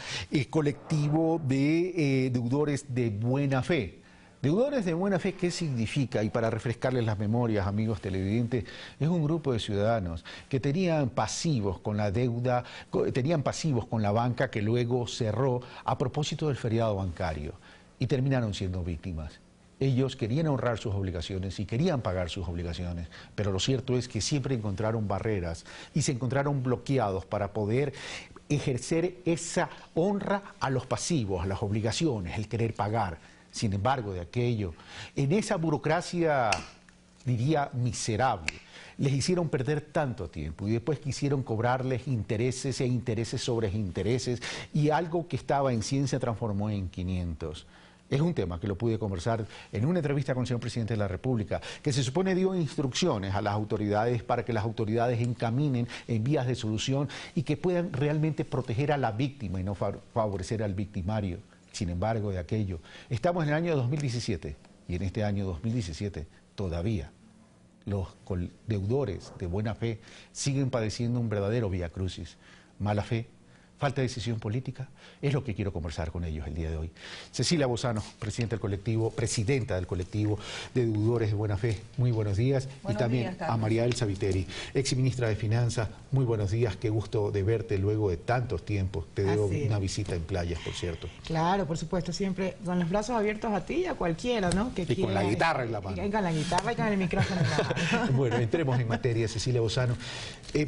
Colectivo de Deudores de Buena Fe. Deudores de Buena Fe, ¿qué significa? Y para refrescarles las memorias, amigos televidentes, es un grupo de ciudadanos que tenían pasivos con la deuda, tenían pasivos con la banca que luego cerró a propósito del feriado bancario y terminaron siendo víctimas. Ellos querían honrar sus obligaciones y querían pagar sus obligaciones, pero lo cierto es que siempre encontraron barreras y se encontraron bloqueados para poder ejercer esa honra a los pasivos, a las obligaciones, el querer pagar. Sin embargo, de aquello, en esa burocracia, diría, miserable, les hicieron perder tanto tiempo y después quisieron cobrarles intereses e intereses sobre intereses y algo que estaba en 100 se transformó en 500. Es un tema que lo pude conversar en una entrevista con el señor presidente de la República, que se supone dio instrucciones a las autoridades para que las autoridades encaminen en vías de solución y que puedan realmente proteger a la víctima y no favorecer al victimario. Sin embargo, de aquello, estamos en el año 2017 y en este año 2017 todavía los deudores de buena fe siguen padeciendo un verdadero viacrucis. Mala fe, falta de decisión política, es lo que quiero conversar con ellos el día de hoy. Cecilia Bozano, presidenta del colectivo de deudores de buena fe, muy buenos días. Buenos y también días, Carlos. a María Elsa Viteri, exministra de Finanzas, muy buenos días, qué gusto de verte luego de tantos tiempos. Te debo una visita en playas, por cierto. Claro, por supuesto, siempre con los brazos abiertos a ti y a cualquiera, ¿no? Que y con la guitarra en la mano. Con la guitarra y con el micrófono en la mano. Bueno, entremos en materia, Cecilia Bozano.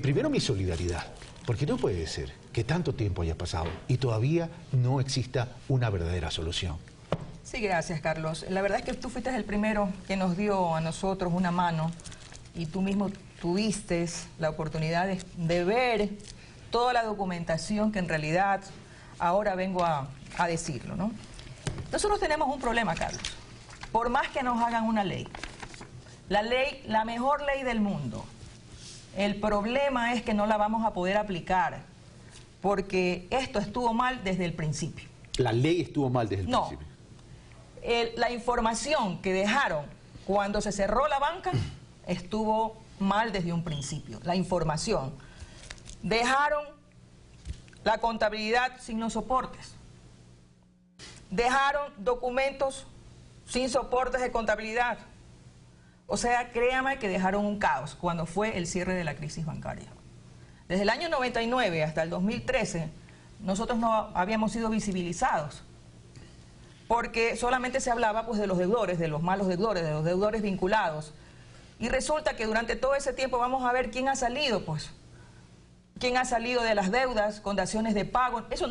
Primero mi solidaridad, porque no puede ser que tanto tiempo haya pasado y todavía no exista una verdadera solución. Sí, gracias, Carlos. La verdad es que tú fuiste el primero que nos dio a nosotros una mano y tú mismo tuviste la oportunidad de ver toda la documentación que en realidad ahora vengo a decirlo, ¿no? Nosotros tenemos un problema, Carlos. Por más que nos hagan una ley, la mejor ley del mundo, el problema es que no la vamos a poder aplicar porque esto estuvo mal desde el principio. La ley estuvo mal desde el principio. La información que dejaron cuando se cerró la banca estuvo mal desde un principio. La información. Dejaron la contabilidad sin los soportes. Dejaron documentos sin soportes de contabilidad. O sea, créame que dejaron un caos cuando fue el cierre de la crisis bancaria. Desde el año 99 hasta el 2013, nosotros no habíamos sido visibilizados, porque solamente se hablaba pues de los deudores, de los malos deudores, de los deudores vinculados. Y resulta que durante todo ese tiempo vamos a ver quién ha salido, pues. ¿Quién ha salido de las deudas con daciones de pago? Eso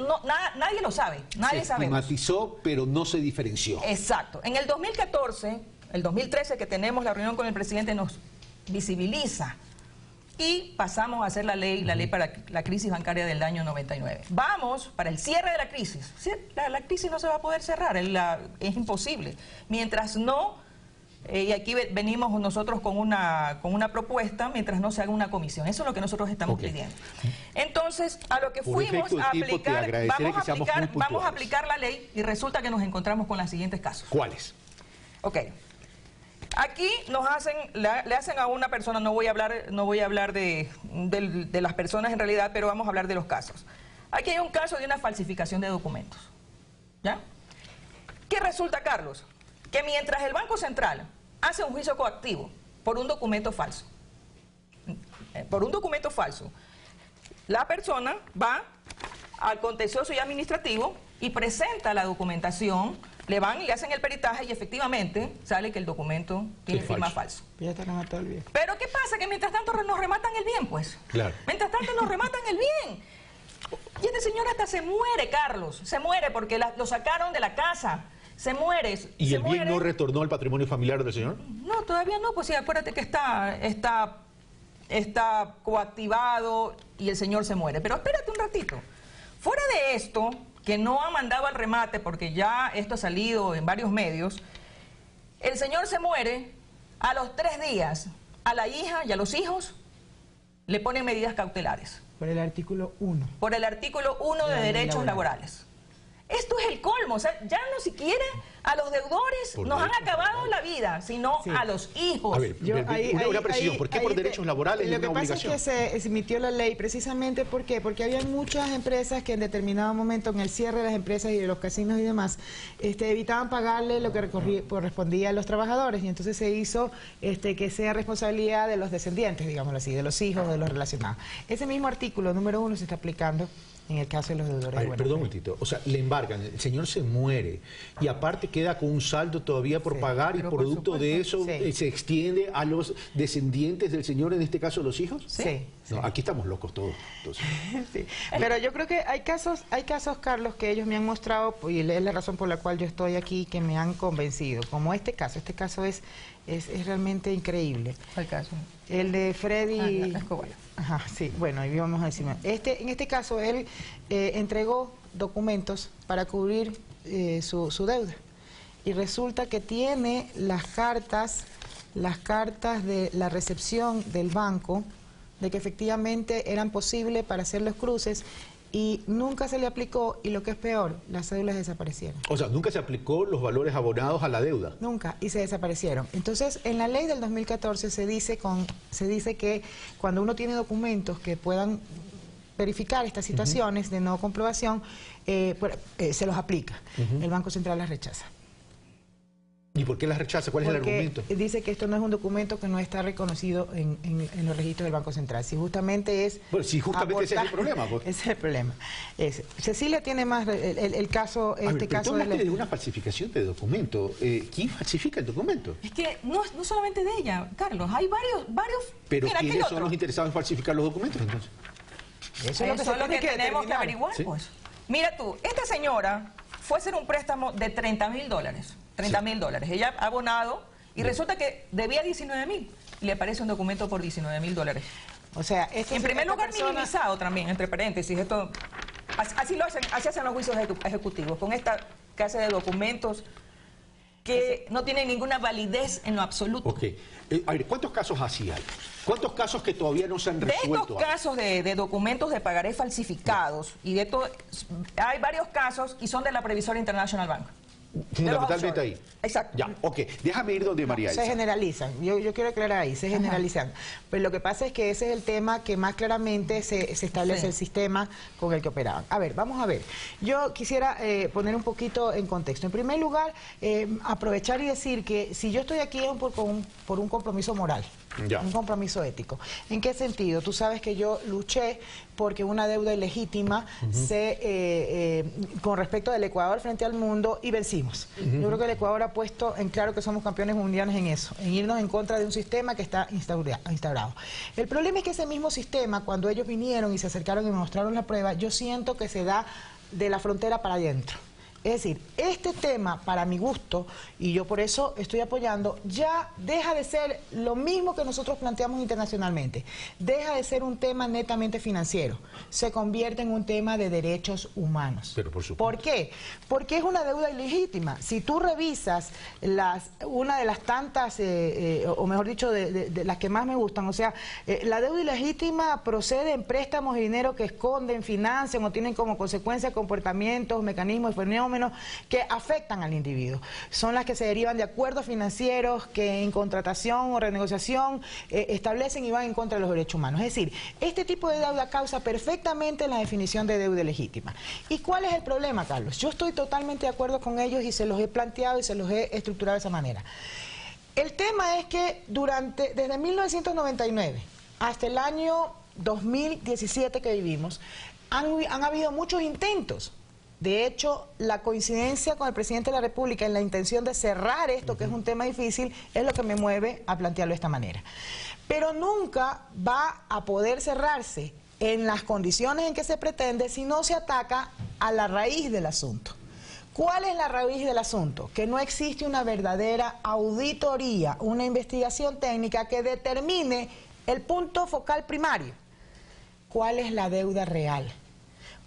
nadie lo sabe, nadie sabe. Se estigmatizó, pero no se diferenció. Exacto. En el 2014, el 2013 que tenemos la reunión con el presidente nos visibiliza y pasamos a hacer la ley para la crisis bancaria del año 99. Vamos para el cierre de la crisis. La crisis no se va a poder cerrar, es imposible. Mientras no, y aquí venimos nosotros con una propuesta, mientras no se haga una comisión. Eso es lo que nosotros estamos pidiendo. Entonces, a lo que fuimos a aplicar, vamos a aplicar la ley y resulta que nos encontramos con los siguientes casos. ¿Cuáles? Ok. Aquí le hacen a una persona, no voy a hablar de las personas en realidad, pero vamos a hablar de los casos. Aquí hay un caso de una falsificación de documentos. ¿Ya? ¿Qué resulta, Carlos? Que mientras el Banco Central hace un juicio coactivo por un documento falso, la persona va al contencioso y administrativo y presenta la documentación. Le van y le hacen el peritaje y efectivamente sale que el documento tiene firma falso. Ya te remató el bien. Pero ¿qué pasa? Que mientras tanto nos rematan el bien, pues. Claro. Mientras tanto nos rematan el bien. Y este señor hasta se muere, Carlos. Se muere porque lo sacaron de la casa. Se muere. ¿Y el bien no retornó al patrimonio familiar del señor? No, todavía no. Pues sí, acuérdate que está coactivado y el señor se muere. Pero espérate un ratito. Fuera de esto, que no ha mandado al remate porque ya esto ha salido en varios medios, el señor se muere, a los 3 días a la hija y a los hijos le ponen medidas cautelares. Por el artículo 1. Por el artículo 1 de derechos laborales. Esto es el colmo, o sea, ya no siquiera a los deudores nos han acabado la vida, sino a los hijos. A ver, una precisión, ¿por qué por derechos laborales es una obligación? Lo que pasa es que se emitió la ley precisamente ¿por qué? Porque había muchas empresas que en determinado momento, en el cierre de las empresas y de los casinos y demás, evitaban pagarle lo que correspondía a los trabajadores y entonces se hizo que sea responsabilidad de los descendientes, digámoslo así, de los hijos, de los relacionados. Ese mismo artículo, número 1, se está aplicando en el caso de los deudores. Perdón un momentito, o sea, le embargan, el señor se muere y aparte queda con un saldo todavía por pagar y producto de eso se extiende a los descendientes del señor, en este caso los hijos. Sí. No, aquí estamos locos todos. Sí. Pero yo creo que hay casos, Carlos, que ellos me han mostrado y es la razón por la cual yo estoy aquí, que me han convencido, como este caso es realmente increíble. ¿Cuál caso? El de Freddy Escobar. Ajá, sí, bueno, ahí vamos a decir. En este caso, él entregó documentos para cubrir su deuda. Y resulta que tiene las cartas de la recepción del banco, de que efectivamente eran posibles para hacer los cruces y nunca se le aplicó, y lo que es peor, las cédulas desaparecieron. O sea, nunca se aplicó los valores abonados a la deuda. Nunca, y se desaparecieron. Entonces, en la ley del 2014 se dice que cuando uno tiene documentos que puedan verificar estas situaciones de no comprobación, se los aplica. El Banco Central las rechaza. ¿Y por qué las rechaza? ¿Cuál es el argumento? Dice que esto no es un documento que no está reconocido en los registros del Banco Central. Si justamente es... Bueno, si justamente ese es el problema. Pues. Ese es el problema. Cecilia tiene más el caso... Tú hablaste de una falsificación de documento. ¿Quién falsifica el documento? Es que no solamente de ella, Carlos. Hay varios... Pero ¿quiénes son los interesados en falsificar los documentos, entonces? Eso es lo que tenemos que averiguar, ¿sí? Pues. Mira tú, esta señora fue a hacer un préstamo de $30.000. $30.000. Ella ha abonado y resulta que debía $19.000 y le aparece un documento por $19.000. O sea, en primer lugar, minimizado también, entre paréntesis. Esto, así hacen los juicios ejecutivos, con esta clase de documentos que no tienen ninguna validez en lo absoluto. Ok. A ver, ¿cuántos casos así hay? ¿Cuántos casos que todavía no se han resuelto? De estos casos de documentos de pagarés falsificados, y de todo, hay varios casos y son de la Previsora International Bank. Fundamentalmente ahí. Exacto. Ya, ok. Déjame ir donde María Elsa. Se generalizan. Yo quiero aclarar ahí, se generalizan. Pero lo que pasa es que ese es el tema que más claramente se establece el sistema con el que operaban. A ver, vamos a ver. Yo quisiera poner un poquito en contexto. En primer lugar, aprovechar y decir que si yo estoy aquí es por un compromiso moral. Ya. Un compromiso ético. ¿En qué sentido? Tú sabes que yo luché porque una deuda ilegítima con respecto del Ecuador frente al mundo y vencimos. Yo creo que el Ecuador ha puesto en claro que somos campeones mundiales en eso, en irnos en contra de un sistema que está instaurado. El problema es que ese mismo sistema, cuando ellos vinieron y se acercaron y me mostraron la prueba, yo siento que se da de la frontera para adentro. Es decir, este tema, para mi gusto, y yo por eso estoy apoyando, ya deja de ser lo mismo que nosotros planteamos internacionalmente. Deja de ser un tema netamente financiero. Se convierte en un tema de derechos humanos. Pero por supuesto. ¿Por qué? Porque es una deuda ilegítima. Si tú revisas una de las tantas, o mejor dicho, de las que más me gustan, o sea, la deuda ilegítima procede en préstamos y dinero que esconden, financian o tienen como consecuencia comportamientos, mecanismos y fenómenos que afectan al individuo. Son las que se derivan de acuerdos financieros que en contratación o renegociación establecen y van en contra de los derechos humanos. Es decir, este tipo de deuda causa perfectamente la definición de deuda legítima. ¿Y cuál es el problema, Carlos? Yo estoy totalmente de acuerdo con ellos y se los he planteado y se los he estructurado de esa manera. El tema es que desde 1999 hasta el año 2017 que vivimos, han habido muchos intentos. De hecho, la coincidencia con el presidente de la República en la intención de cerrar esto, que es un tema difícil, es lo que me mueve a plantearlo de esta manera. Pero nunca va a poder cerrarse en las condiciones en que se pretende si no se ataca a la raíz del asunto. ¿Cuál es la raíz del asunto? Que no existe una verdadera auditoría, una investigación técnica que determine el punto focal primario. ¿Cuál es la deuda real?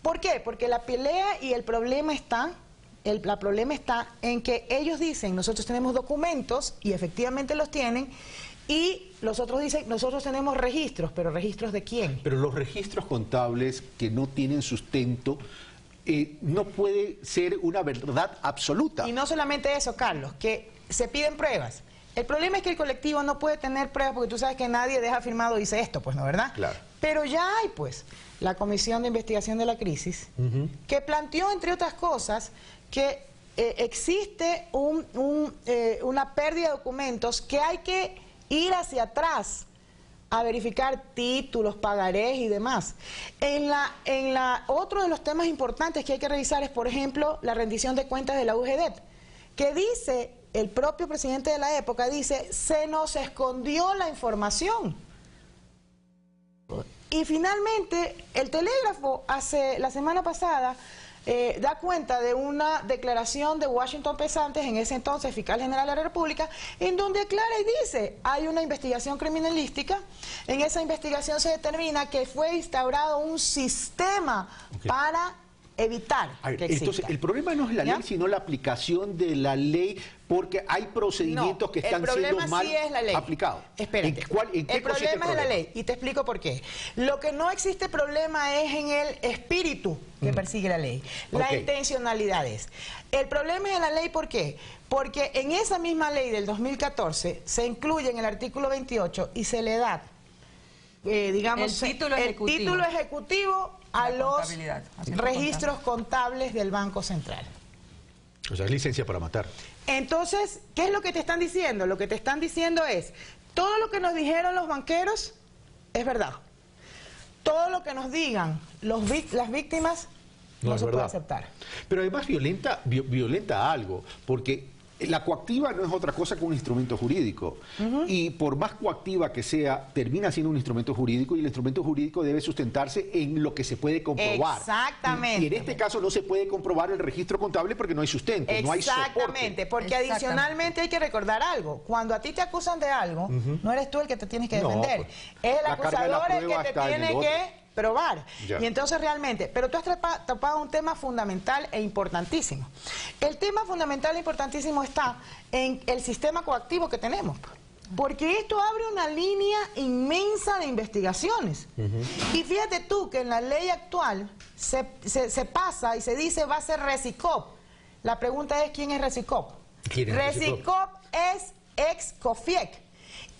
¿Por qué? Porque la pelea y el problema está en que ellos dicen, nosotros tenemos documentos, y efectivamente los tienen, y los otros dicen, nosotros tenemos registros, pero ¿registros de quién? Pero los registros contables que no tienen sustento no puede ser una verdad absoluta. Y no solamente eso, Carlos, que se piden pruebas. El problema es que el colectivo no puede tener pruebas porque tú sabes que nadie deja firmado y dice esto, pues, ¿no, verdad? Claro. Pero ya hay, pues, la Comisión de Investigación de la Crisis, que planteó, entre otras cosas, que existe una pérdida de documentos, que hay que ir hacia atrás a verificar títulos, pagarés y demás. Otro de los temas importantes que hay que revisar es, por ejemplo, la rendición de cuentas de la UGDEP, que dice, el propio presidente de la época dice, se nos escondió la información. Y finalmente, el Telégrafo, la semana pasada, da cuenta de una declaración de Washington Pesantes, en ese entonces fiscal general de la República, en donde aclara y dice, hay una investigación criminalística, en esa investigación se determina que fue instaurado un sistema para evitar que exista. Entonces, el problema no es la ley, sino la aplicación de la ley, porque hay procedimientos que están siendo mal aplicados. Espérate, el problema es la ley, y te explico por qué. Lo que no existe problema es en el espíritu que persigue la ley, la intencionalidad es. El problema es en la ley, ¿por qué? Porque en esa misma ley del 2014 se incluye en el artículo 28 y se le da, digamos, el título ejecutivo a los registros contables del Banco Central. O sea, es licencia para matar. Entonces, ¿qué es lo que te están diciendo? Lo que te están diciendo es, todo lo que nos dijeron los banqueros es verdad. Todo lo que nos digan las víctimas no se puede aceptar. Pero además violenta algo, porque la coactiva no es otra cosa que un instrumento jurídico. Y por más coactiva que sea, termina siendo un instrumento jurídico, y el instrumento jurídico debe sustentarse en lo que se puede comprobar. Exactamente. Y en este caso no se puede comprobar el registro contable porque no hay sustento, no hay soporte. Exactamente, porque adicionalmente hay que recordar algo. Cuando a ti te acusan de algo, no eres tú el que te tienes que defender. Es el acusador el que te tiene que probar. Y entonces realmente, pero tú has topado un tema fundamental e importantísimo. El tema fundamental e importantísimo está en el sistema coactivo que tenemos, porque esto abre una línea inmensa de investigaciones. Y fíjate tú que en la ley actual se pasa y se dice va a ser Resicop. La pregunta es, ¿quién es Resicop? Resicop es ex COFIEC.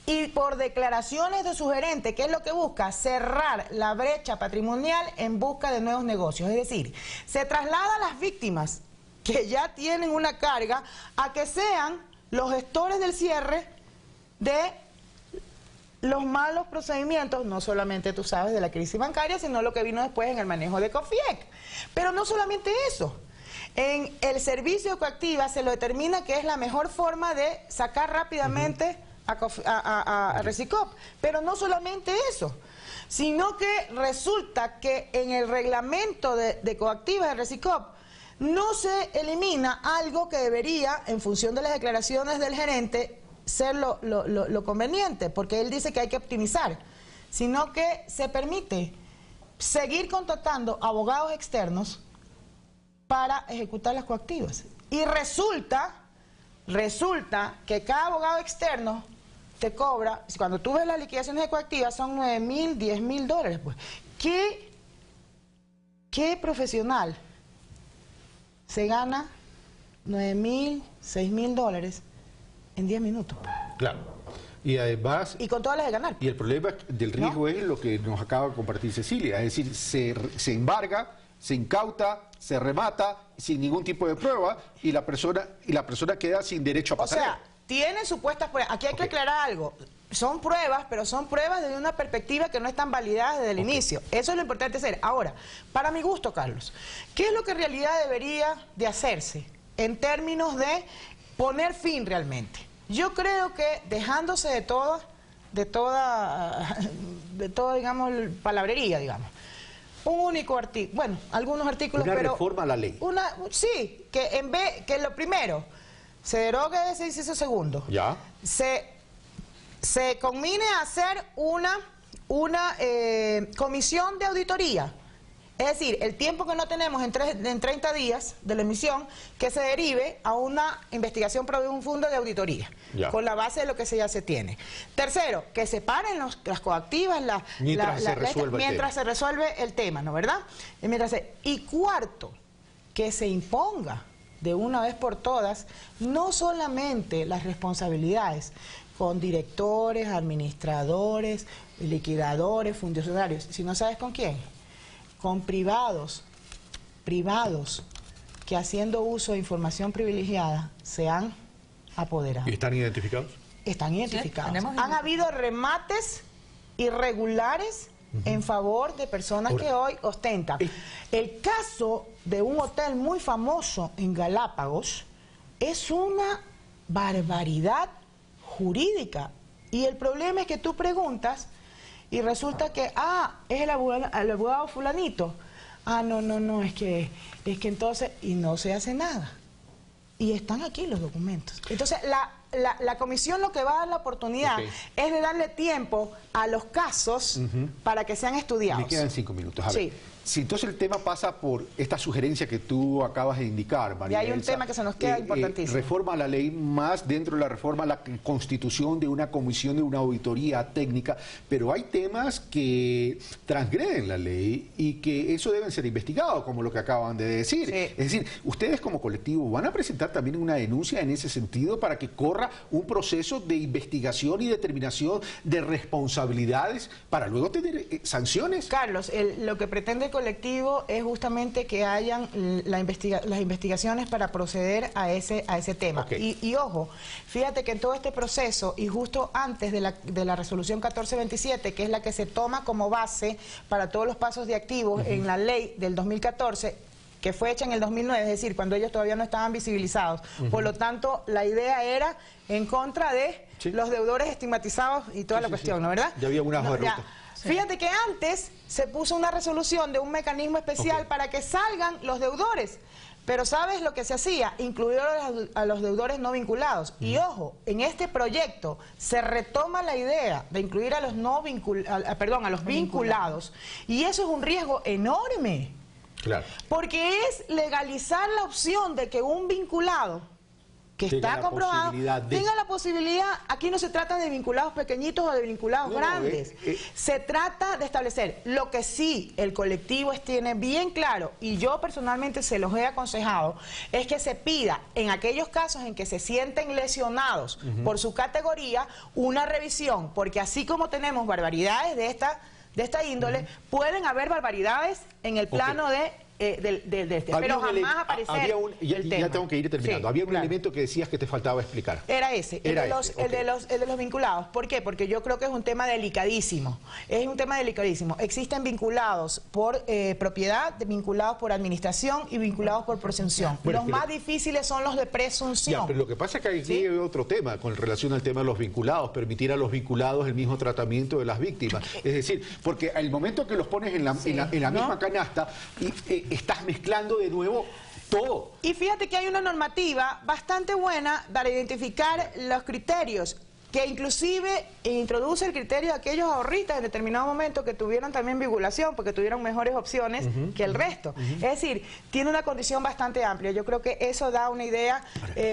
Y por declaraciones de su gerente, ¿qué es lo que busca? Cerrar la brecha patrimonial en busca de nuevos negocios. Es decir, se traslada a las víctimas que ya tienen una carga a que sean los gestores del cierre de los malos procedimientos, no solamente, tú sabes, de la crisis bancaria, sino lo que vino después en el manejo de COFIEC. Pero no solamente eso. En el servicio coactiva se lo determina que es la mejor forma de sacar rápidamente a Resicop, pero no solamente eso, sino que resulta que en el reglamento de coactivas de Resicop no se elimina algo que debería, en función de las declaraciones del gerente, ser lo conveniente, porque él dice que hay que optimizar, sino que se permite seguir contratando abogados externos para ejecutar las coactivas. Y resulta que cada abogado externo te cobra, cuando tú ves las liquidaciones de coactivas, son 9.000, 10.000 dólares. Pues. ¿Qué profesional se gana 9.000, 6.000 dólares en 10 minutos? Claro. Y además... Y con todas las de ganar. Y el problema del riesgo es lo que nos acaba de compartir Cecilia, es decir, se embarga, se incauta, se remata sin ningún tipo de prueba y la persona queda sin derecho a pasar. O sea, tiene supuestas pruebas. Aquí hay que aclarar algo. Son pruebas, pero son pruebas desde una perspectiva que no están validadas desde el inicio. Eso es lo importante hacer. Ahora, para mi gusto, Carlos, ¿qué es lo que en realidad debería de hacerse en términos de poner fin realmente? Yo creo que dejándose de toda, digamos, palabrería, digamos. Un único artículo, bueno, algunos artículos, pero... Una reforma a la ley. Sí, que en vez, que lo primero, se derogue ese inciso segundo. Ya. Se conmine a hacer una comisión de auditoría. Es decir, el tiempo que no tenemos en 30 días de la emisión, que se derive a una investigación profunda de auditoría, con la base de lo que ya se tiene. Tercero, que se paren las coactivas mientras se resuelve el tema, ¿no verdad? Y cuarto, que se imponga de una vez por todas, no solamente las responsabilidades con directores, administradores, liquidadores, funcionarios, sino ¿sabes con quién? Con privados que haciendo uso de información privilegiada se han apoderado. ¿Y están identificados? Están identificados. Han habido remates irregulares en favor de personas que hoy ostentan. El caso de un hotel muy famoso en Galápagos es una barbaridad jurídica. Y el problema es que tú preguntas y resulta que, es el abogado fulanito. No, es que entonces, y no se hace nada. Y están aquí los documentos. Entonces, la comisión lo que va a dar la oportunidad es de darle tiempo a los casos para que sean estudiados. Me quedan 5 minutos. A ver. Sí. Si entonces el tema pasa por esta sugerencia que tú acabas de indicar, María Y hay un Elsa, tema que se nos queda importantísimo. Reforma la ley, más dentro de la reforma la constitución de una comisión de una auditoría técnica, pero hay temas que transgreden la ley y que eso deben ser investigados, como lo que acaban de decir. Es decir, ustedes como colectivo van a presentar también una denuncia en ese sentido para que corra un proceso de investigación y determinación de responsabilidades para luego tener sanciones. Carlos, lo que pretende el colectivo es justamente que hayan las investigaciones para proceder a ese tema. Y ojo, fíjate que en todo este proceso y justo antes de la resolución 1427, que es la que se toma como base para todos los pasos de activos en la ley del 2014, que fue hecha en el 2009, es decir, cuando ellos todavía no estaban visibilizados. Por lo tanto, la idea era en contra de los deudores estigmatizados y toda la cuestión, ¿no? ¿Verdad? Ya había una hoja de ruta. Fíjate que antes se puso una resolución de un mecanismo especial para que salgan los deudores. Pero ¿sabes lo que se hacía? Incluir a los deudores no vinculados. Y ojo, en este proyecto se retoma la idea de incluir a los a los vinculados. Y eso es un riesgo enorme. Claro. Porque es legalizar la opción de que un vinculado que está comprobado, tenga la posibilidad, aquí no se trata de vinculados pequeñitos o de vinculados grandes, se trata de establecer lo que sí el colectivo tiene bien claro, y yo personalmente se los he aconsejado, es que se pida en aquellos casos en que se sienten lesionados por su categoría, una revisión, porque así como tenemos barbaridades de esta índole, pueden haber barbaridades en el plano pero jamás aparecer el tema. Ya tengo que ir terminando. Había un elemento que decías que te faltaba explicar. Era ese, el de los vinculados. ¿Por qué? Porque yo creo que es un tema delicadísimo. Es un tema delicadísimo. Existen vinculados por propiedad, vinculados por administración y vinculados por presunción. Los más difíciles son los de presunción. Ya, pero lo que pasa es que aquí hay otro tema con relación al tema de los vinculados, permitir a los vinculados el mismo tratamiento de las víctimas. Es decir, porque al momento que los pones en la misma canasta y estás mezclando de nuevo todo. Y fíjate que hay una normativa bastante buena para identificar los criterios, que inclusive introduce el criterio de aquellos ahorristas en determinado momento que tuvieron también vinculación, porque tuvieron mejores opciones que el resto. Es decir, tiene una condición bastante amplia. Yo creo que eso da una idea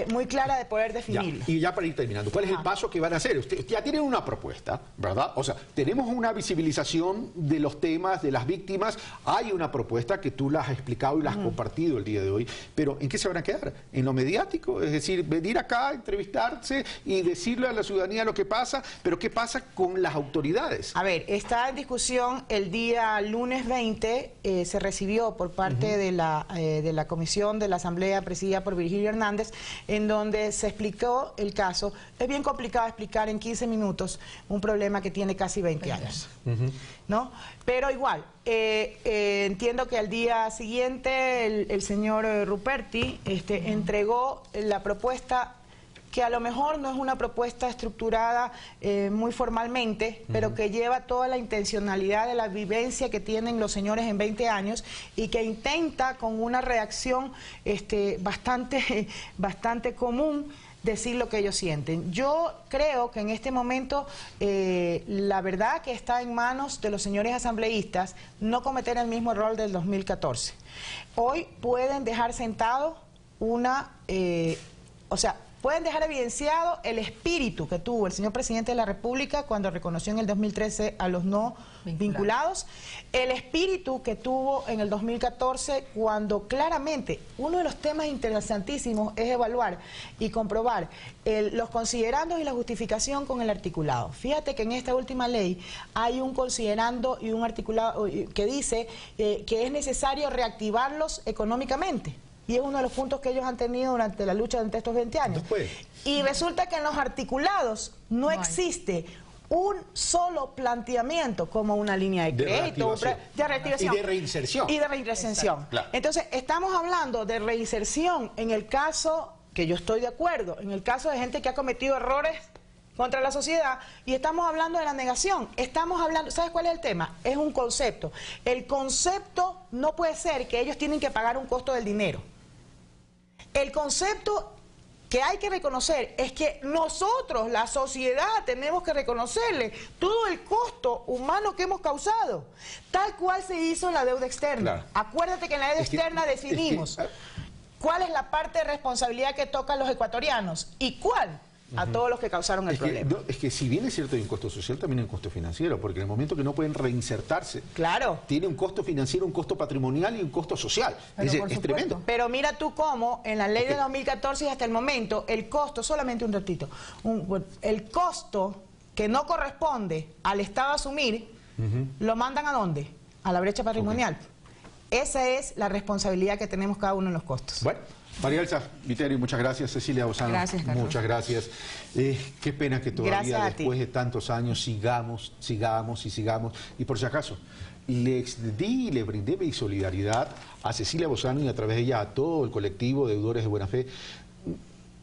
muy clara de poder definirlo. Y ya para ir terminando, ¿cuál es el paso que van a hacer? Ustedes ya tienen una propuesta, ¿verdad? O sea, tenemos una visibilización de los temas, de las víctimas. Hay una propuesta que tú la has explicado y la has compartido el día de hoy. Pero ¿en qué se van a quedar? ¿En lo mediático? Es decir, venir acá, entrevistarse y decirle a la ciudadanía lo que pasa, pero ¿qué pasa con las autoridades? A ver, está en discusión el día lunes 20, se recibió por parte de la comisión de la Asamblea presidida por Virgilio Hernández, en donde se explicó el caso. Es bien complicado explicar en 15 minutos un problema que tiene casi 20 años, ¿no? Pero igual, entiendo que al día siguiente el señor Ruperti entregó la propuesta, que a lo mejor no es una propuesta estructurada muy formalmente, pero que lleva toda la intencionalidad de la vivencia que tienen los señores en 20 años y que intenta con una reacción bastante común decir lo que ellos sienten. Yo creo que en este momento la verdad que está en manos de los señores asambleístas no cometer el mismo error del 2014. Hoy pueden dejar sentado pueden dejar evidenciado el espíritu que tuvo el señor presidente de la República cuando reconoció en el 2013 a los no vinculados, el espíritu que tuvo en el 2014 cuando claramente uno de los temas interesantísimos es evaluar y comprobar los considerandos y la justificación con el articulado. Fíjate que en esta última ley hay un considerando y un articulado que dice que es necesario reactivarlos económicamente. Y es uno de los puntos que ellos han tenido durante la lucha durante estos 20 años. Y resulta que en los articulados no existe un solo planteamiento como una línea de crédito, de reactivación. Y de reinserción. Y de reinserción. Claro. Entonces, estamos hablando de reinserción en el caso, que yo estoy de acuerdo, en el caso de gente que ha cometido errores contra la sociedad, y estamos hablando de la negación. Estamos hablando, ¿sabes cuál es el tema? Es un concepto. El concepto no puede ser que ellos tienen que pagar un costo del dinero. El concepto que hay que reconocer es que nosotros, la sociedad, tenemos que reconocerle todo el costo humano que hemos causado, tal cual se hizo en la deuda externa. Claro. Acuérdate que en la deuda externa definimos cuál es la parte de responsabilidad que toca a los ecuatorianos y cuál a todos los que causaron el problema. Es que si bien es cierto hay un costo social, también hay un costo financiero, porque en el momento que no pueden reinsertarse, claro, tiene un costo financiero, un costo patrimonial y un costo social. Es tremendo. Pero mira tú cómo en la ley de 2014 y hasta el momento, el costo, solamente un ratito, el costo que no corresponde al Estado asumir, lo mandan ¿a dónde? A la brecha patrimonial. Esa es la responsabilidad que tenemos cada uno en los costos. Bueno. María Elsa Viteri, muchas gracias. Cecilia Bozano, gracias, Carlos. Muchas gracias. Qué pena que todavía después de tantos años sigamos. Y por si acaso, le extendí y le brindé mi solidaridad a Cecilia Bozano y a través de ella a todo el colectivo de deudores de buena fe.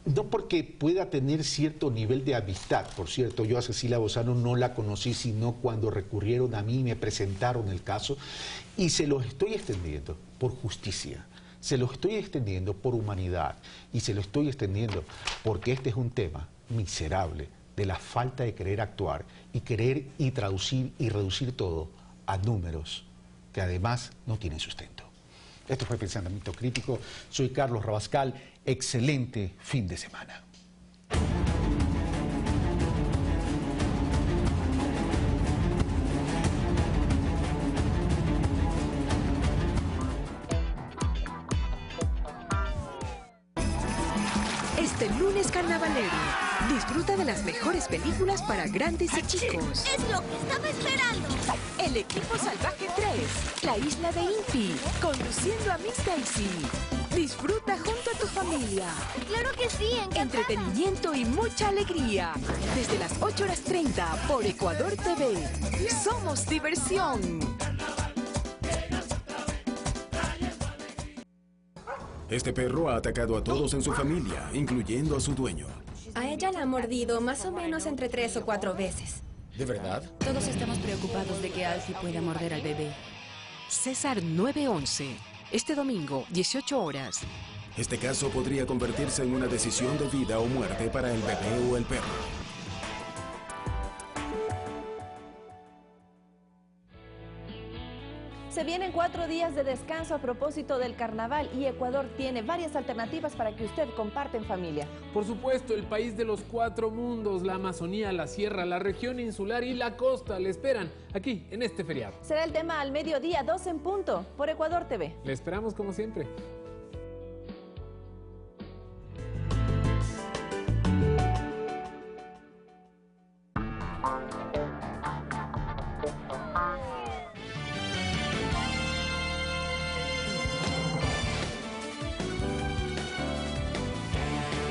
No porque pueda tener cierto nivel de amistad, por cierto, yo a Cecilia Bozano no la conocí sino cuando recurrieron a mí y me presentaron el caso, y se los estoy extendiendo por justicia. Se lo estoy extendiendo por humanidad y se lo estoy extendiendo porque este es un tema miserable de la falta de querer actuar y querer y traducir y reducir todo a números que además no tienen sustento. Esto fue Pensamiento Crítico. Soy Carlos Rabascal. Excelente fin de semana. Este lunes carnavalero, disfruta de las mejores películas para grandes y chicos. Es lo que estaba esperando. El Equipo Salvaje 3, La Isla de Infi, conduciendo a Miss Daisy. Disfruta junto a tu familia. Claro que sí, encantada. Entretenimiento y mucha alegría. Desde las 8:30 por Ecuador TV. Somos diversión. Este perro ha atacado a todos en su familia, incluyendo a su dueño. A ella la ha mordido más o menos entre 3 o 4 veces. ¿De verdad? Todos estamos preocupados de que Alfie pueda morder al bebé. César 911. Este domingo, 18 horas. Este caso podría convertirse en una decisión de vida o muerte para el bebé o el perro. Se vienen 4 días de descanso a propósito del carnaval y Ecuador tiene varias alternativas para que usted comparte en familia. Por supuesto, el país de los 4 mundos, la Amazonía, la sierra, la región insular y la costa le esperan aquí en este feriado. Será el tema al mediodía, 2 en punto, por Ecuador TV. Le esperamos como siempre.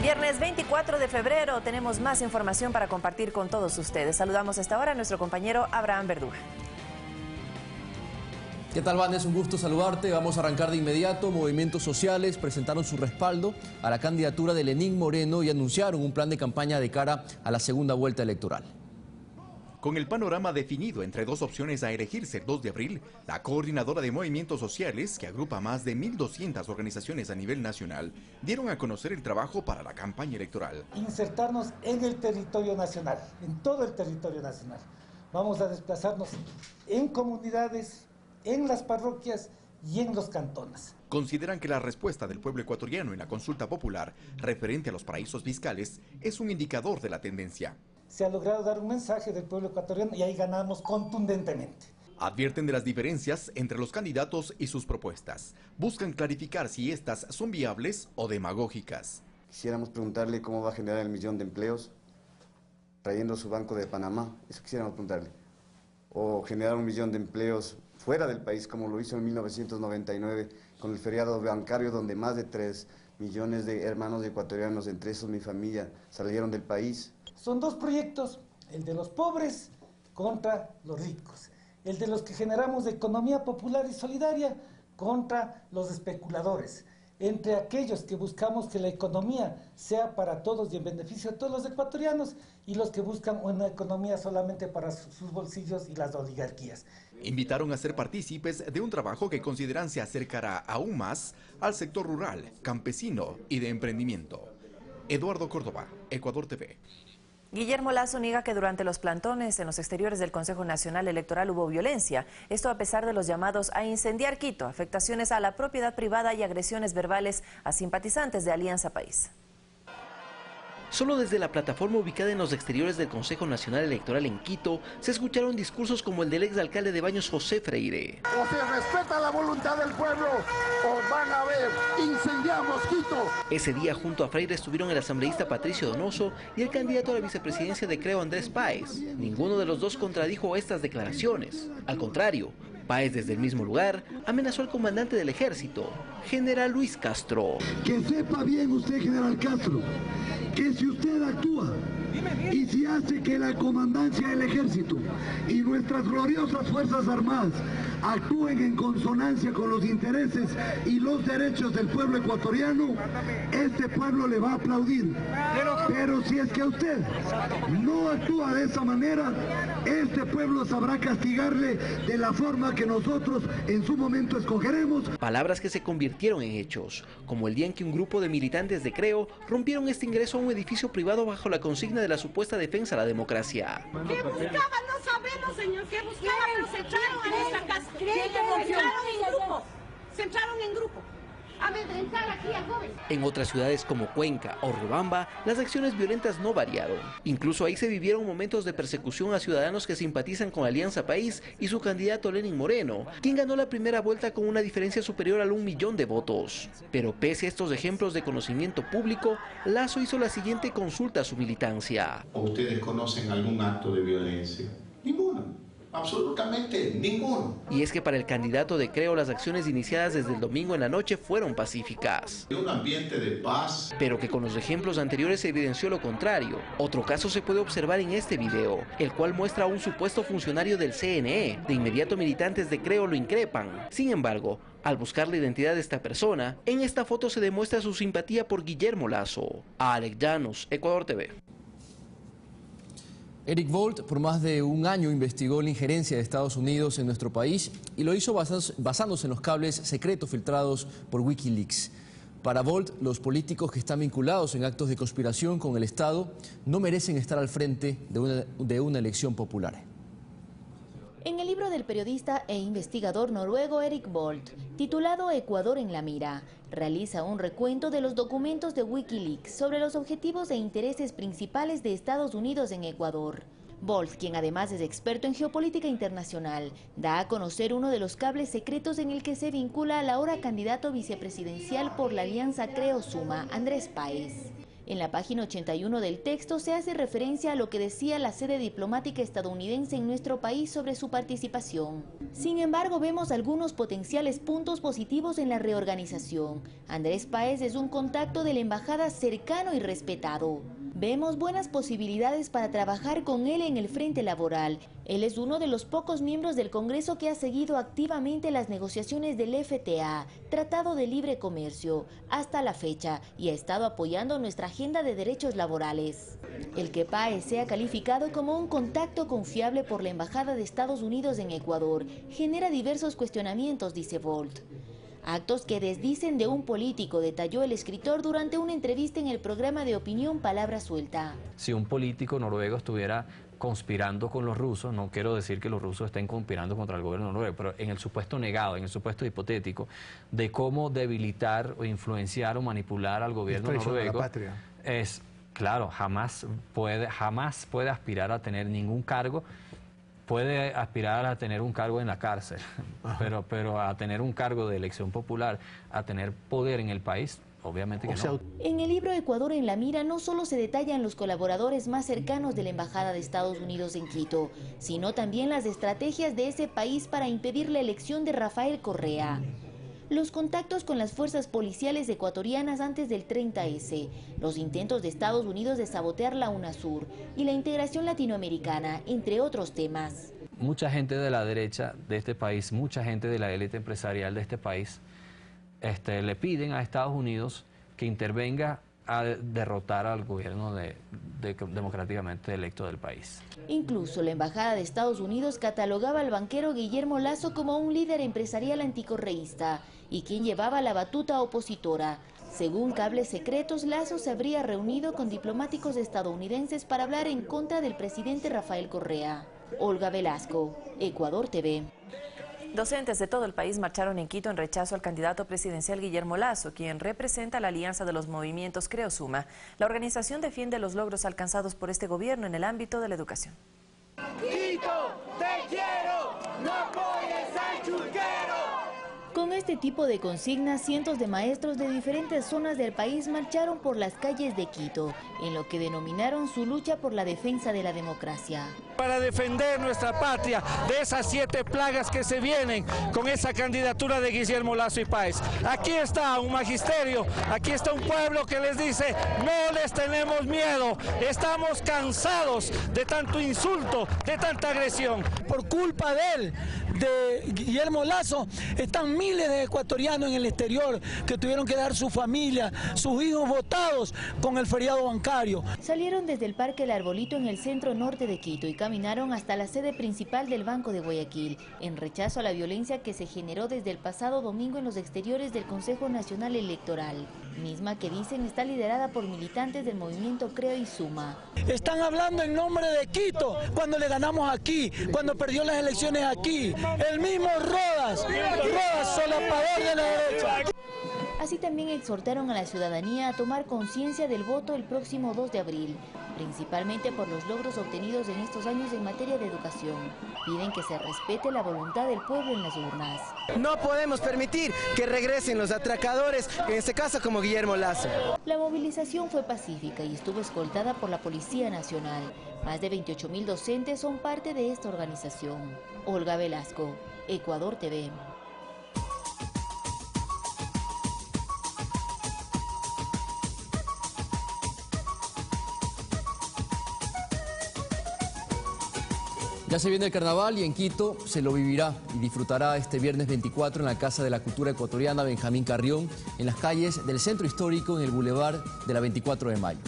Viernes 24 de febrero tenemos más información para compartir con todos ustedes. Saludamos a esta hora a nuestro compañero Abraham Verduga. ¿Qué tal, Van? Es un gusto saludarte. Vamos a arrancar de inmediato. Movimientos sociales presentaron su respaldo a la candidatura de Lenín Moreno y anunciaron un plan de campaña de cara a la segunda vuelta electoral. Con el panorama definido entre dos opciones a elegirse el 2 de abril, la coordinadora de movimientos sociales, que agrupa más de 1.200 organizaciones a nivel nacional, dieron a conocer el trabajo para la campaña electoral. Insertarnos en el territorio nacional, en todo el territorio nacional. Vamos a desplazarnos en comunidades, en las parroquias y en los cantones. Consideran que la respuesta del pueblo ecuatoriano en la consulta popular referente a los paraísos fiscales es un indicador de la tendencia. Se ha logrado dar un mensaje del pueblo ecuatoriano y ahí ganamos contundentemente. Advierten de las diferencias entre los candidatos y sus propuestas. Buscan clarificar si estas son viables o demagógicas. Quisiéramos preguntarle cómo va a generar el 1.000.000 de empleos trayendo su Banco de Panamá. Eso quisiéramos preguntarle. O generar 1.000.000 de empleos fuera del país, como lo hizo en 1999 con el feriado bancario, donde más de 3 millones de hermanos ecuatorianos, entre esos mi familia, salieron del país. Son dos proyectos, el de los pobres contra los ricos, el de los que generamos economía popular y solidaria contra los especuladores, entre aquellos que buscamos que la economía sea para todos y en beneficio de todos los ecuatorianos y los que buscan una economía solamente para sus bolsillos y las oligarquías. Invitaron a ser partícipes de un trabajo que consideran se acercará aún más al sector rural, campesino y de emprendimiento. Eduardo Córdoba, Ecuador TV. Guillermo Lasso niega que durante los plantones en los exteriores del Consejo Nacional Electoral hubo violencia. Esto a pesar de los llamados a incendiar Quito, afectaciones a la propiedad privada y agresiones verbales a simpatizantes de Alianza País. Solo desde la plataforma ubicada en los exteriores del Consejo Nacional Electoral en Quito se escucharon discursos como el del exalcalde de Baños, José Freire. O se respeta la voluntad del pueblo o van a ver, incendiamos Quito. Ese día junto a Freire estuvieron el asambleísta Patricio Donoso y el candidato a la vicepresidencia de Creo, Andrés Páez. Ninguno de los dos contradijo estas declaraciones. Al contrario, Páez desde el mismo lugar amenazó al comandante del ejército, general Luis Castro. Que sepa bien usted, general Castro, que si usted actúa y si hace que la comandancia del ejército y nuestras gloriosas fuerzas armadas actúen en consonancia con los intereses y los derechos del pueblo ecuatoriano, este pueblo le va a aplaudir. Pero si es que usted no actúa de esa manera, este pueblo sabrá castigarle de la forma que nosotros en su momento escogeremos. Palabras que se convirtieron en hechos, como el día en que un grupo de militantes de Creo rompieron este ingreso a un edificio privado bajo la consigna de la supuesta defensa a la democracia. ¿Qué buscaban? No sabemos, señor. ¿Qué buscaban? Pero se echaron a nuestra casa. Se entraron en grupo. Amedrentar aquí a jóvenes. En otras ciudades como Cuenca o Riobamba, las acciones violentas no variaron. Incluso ahí se vivieron momentos de persecución a ciudadanos que simpatizan con Alianza País y su candidato Lenín Moreno, quien ganó la primera vuelta con una diferencia superior al 1 millón de votos. Pero pese a estos ejemplos de conocimiento público, Lasso hizo la siguiente consulta a su militancia. ¿Ustedes conocen algún acto de violencia? Ninguno. Absolutamente ninguno. Y es que para el candidato de Creo las acciones iniciadas desde el domingo en la noche fueron pacíficas. Un ambiente de paz. Pero que con los ejemplos anteriores se evidenció lo contrario. Otro caso se puede observar en este video, el cual muestra a un supuesto funcionario del CNE. De inmediato militantes de Creo lo increpan. Sin embargo, al buscar la identidad de esta persona, en esta foto se demuestra su simpatía por Guillermo Lasso. Alex Llanos, Ecuador TV. Eric Boldt por más de un año investigó la injerencia de Estados Unidos en nuestro país y lo hizo basándose en los cables secretos filtrados por Wikileaks. Para Boldt, los políticos que están vinculados en actos de conspiración con el Estado no merecen estar al frente de una elección popular. En el libro del periodista e investigador noruego Eric Boldt, titulado Ecuador en la mira, realiza un recuento de los documentos de Wikileaks sobre los objetivos e intereses principales de Estados Unidos en Ecuador. Boldt, quien además es experto en geopolítica internacional, da a conocer uno de los cables secretos en el que se vincula al ahora candidato vicepresidencial por la alianza Creo-Suma, Andrés Páez. En la página 81 del texto se hace referencia a lo que decía la sede diplomática estadounidense en nuestro país sobre su participación. Sin embargo, vemos algunos potenciales puntos positivos en la reorganización. Andrés Páez es un contacto de la embajada cercano y respetado. Vemos buenas posibilidades para trabajar con él en el frente laboral. Él es uno de los pocos miembros del Congreso que ha seguido activamente las negociaciones del FTA, Tratado de Libre Comercio, hasta la fecha y ha estado apoyando nuestra agenda de derechos laborales. El que Páez sea calificado como un contacto confiable por la Embajada de Estados Unidos en Ecuador genera diversos cuestionamientos, dice Boldt. Actos que desdicen de un político, detalló el escritor durante una entrevista en el programa de opinión Palabra Suelta. Si un político noruego estuviera conspirando con los rusos, no quiero decir que los rusos estén conspirando contra el gobierno noruego, pero en el supuesto negado, en el supuesto hipotético, de cómo debilitar o influenciar o manipular al gobierno noruego, es claro, jamás puede aspirar a tener ningún cargo. Puede aspirar a tener un cargo en la cárcel, pero a tener un cargo de elección popular, a tener poder en el país, obviamente que no. En el libro Ecuador en la mira no solo se detallan los colaboradores más cercanos de la Embajada de Estados Unidos en Quito, sino también las estrategias de ese país para impedir la elección de Rafael Correa. Los contactos con las fuerzas policiales ecuatorianas antes del 30S, los intentos de Estados Unidos de sabotear la UNASUR y la integración latinoamericana, entre otros temas. Mucha gente de la derecha de este país, mucha gente de la élite empresarial de este país, le piden a Estados Unidos que intervenga a derrotar al gobierno democráticamente electo del país. Incluso la Embajada de Estados Unidos catalogaba al banquero Guillermo Lasso como un líder empresarial anticorreísta y quien llevaba la batuta opositora. Según cables secretos, Lasso se habría reunido con diplomáticos estadounidenses para hablar en contra del presidente Rafael Correa. Olga Velasco, Ecuador TV. Docentes de todo el país marcharon en Quito en rechazo al candidato presidencial Guillermo Lasso, quien representa la alianza de los movimientos Creo Suma. La organización defiende los logros alcanzados por este gobierno en el ámbito de la educación. Quito, te quiero, no apoyes al churquero. Con este tipo de consignas, cientos de maestros de diferentes zonas del país marcharon por las calles de Quito, en lo que denominaron su lucha por la defensa de la democracia. Para defender nuestra patria de esas 7 plagas que se vienen con esa candidatura de Guillermo Lasso y Páez. Aquí está un magisterio, aquí está un pueblo que les dice, no les tenemos miedo, estamos cansados de tanto insulto, de tanta agresión. Por culpa de él, de Guillermo Lasso, están miles de ecuatorianos en el exterior que tuvieron que dar su familia, sus hijos votados con el feriado bancario. Salieron desde el Parque El Arbolito en el centro norte de Quito y caminaron hasta la sede principal del Banco de Guayaquil, en rechazo a la violencia que se generó desde el pasado domingo en los exteriores del Consejo Nacional Electoral, misma que dicen está liderada por militantes del movimiento Creo y Suma. Están hablando en nombre de Quito, cuando le ganamos aquí, cuando perdió las elecciones aquí, el mismo Rodas, solapador de la derecha. Así también exhortaron a la ciudadanía a tomar conciencia del voto el próximo 2 de abril, principalmente por los logros obtenidos en estos años en materia de educación. Piden que se respete la voluntad del pueblo en las urnas. No podemos permitir que regresen los atracadores, en este caso como Guillermo Lasso. La movilización fue pacífica y estuvo escoltada por la Policía Nacional. Más de 28.000 docentes son parte de esta organización. Olga Velasco, Ecuador TV. Ya se viene el carnaval y en Quito se lo vivirá y disfrutará este viernes 24 en la Casa de la Cultura Ecuatoriana Benjamín Carrión, en las calles del Centro Histórico, en el Boulevard de la 24 de Mayo.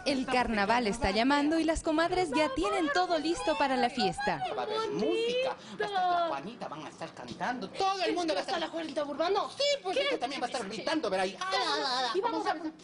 El carnaval está llamando y las comadres ya tienen todo listo para la fiesta. Va a haber música, va a estar la Juanita, van a estar cantando, todo el mundo va a estar... la Juanita Urbano? Sí, pues ella también va a estar gritando, ver ahí. Y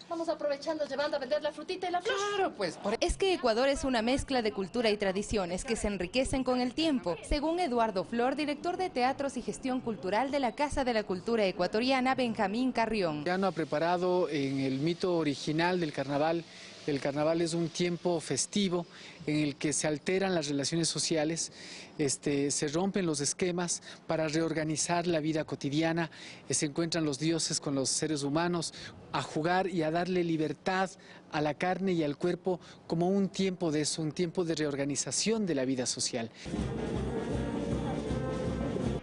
vamos aprovechando, llevando a vender la frutita y la flor. Claro, pues. Es que Ecuador es una mezcla de cultura y tradiciones que se enriquecen con el tiempo, según Eduardo Flor, director de Teatros y Gestión Cultural de la Casa de la Cultura Ecuatoriana Benjamín Carrión. Ya no ha preparado en el mito original del carnaval. El carnaval es un tiempo festivo en el que se alteran las relaciones sociales, se rompen los esquemas para reorganizar la vida cotidiana, se encuentran los dioses con los seres humanos a jugar y a darle libertad a la carne y al cuerpo como un tiempo de eso, un tiempo de reorganización de la vida social.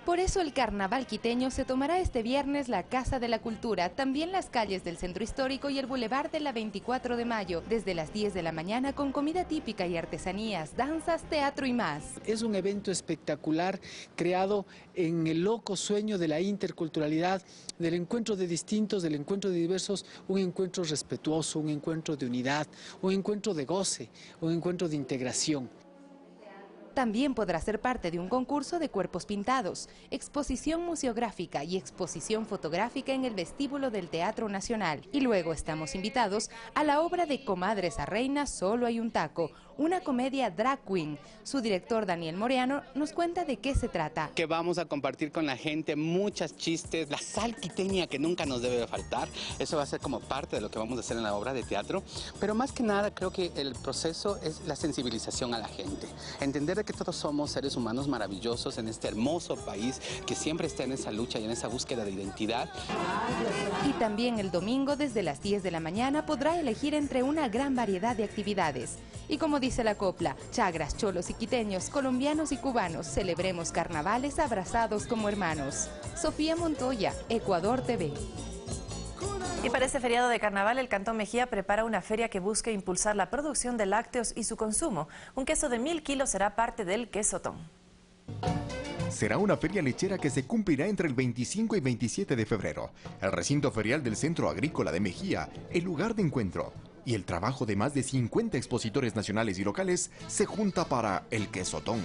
Por eso el carnaval quiteño se tomará este viernes la Casa de la Cultura, también las calles del Centro Histórico y el Boulevard de la 24 de Mayo, desde las 10 de la mañana con comida típica y artesanías, danzas, teatro y más. Es un evento espectacular creado en el loco sueño de la interculturalidad, del encuentro de distintos, del encuentro de diversos, un encuentro respetuoso, un encuentro de unidad, un encuentro de goce, un encuentro de integración. También podrá ser parte de un concurso de cuerpos pintados, exposición museográfica y exposición fotográfica en el vestíbulo del Teatro Nacional. Y luego estamos invitados a la obra de Comadres a Reina, Solo hay un taco, una comedia drag queen. Su director Daniel Moreano nos cuenta de qué se trata. Que vamos a compartir con la gente muchas chistes, la sal quiteña que nunca nos debe faltar. Eso va a ser como parte de lo que vamos a hacer en la obra de teatro. Pero más que nada creo que el proceso es la sensibilización a la gente. Entender que todos somos seres humanos maravillosos en este hermoso país que siempre está en esa lucha y en esa búsqueda de identidad. Y también el domingo desde las 10 de la mañana podrá elegir entre una gran variedad de actividades. Y como dice la copla, chagras, cholos y quiteños, colombianos y cubanos, celebremos carnavales abrazados como hermanos. Sofía Montoya, Ecuador TV. Y para este feriado de carnaval, el Cantón Mejía prepara una feria que busca impulsar la producción de lácteos y su consumo. Un queso de 1000 kilos será parte del quesotón. Será una feria lechera que se cumplirá entre el 25 y 27 de febrero. El recinto ferial del Centro Agrícola de Mejía, el lugar de encuentro. y el trabajo de más de 50 expositores nacionales y locales se junta para el quesotón.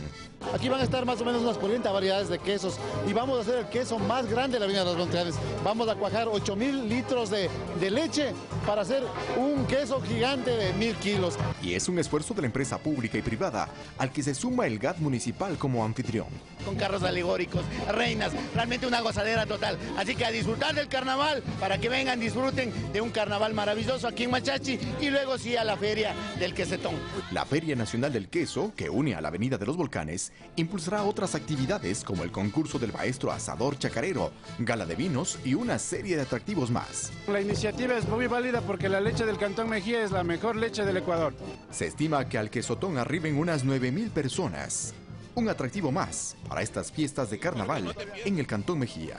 Aquí van a estar más o menos unas 40 variedades de quesos y vamos a hacer el queso más grande de la Avenida de las Fronteras. Vamos a cuajar 8.000 litros de leche para hacer un queso gigante de 1.000 kilos. Y es un esfuerzo de la empresa pública y privada al que se suma el GAT municipal como anfitrión. Con carros alegóricos, reinas, realmente una gozadera total. Así que a disfrutar del carnaval, para que vengan, disfruten de un carnaval maravilloso aquí en Machachi y luego sí a la feria del quesetón. La Feria Nacional del Queso, que une a la Avenida de los Volcanes, impulsará otras actividades como el concurso del maestro asador chacarero, gala de vinos y una serie de atractivos más. La iniciativa es muy válida porque la leche del Cantón Mejía es la mejor leche del Ecuador. Se estima que al quesotón arriben unas 9.000 personas. Un atractivo más para estas fiestas de carnaval en el Cantón Mejía.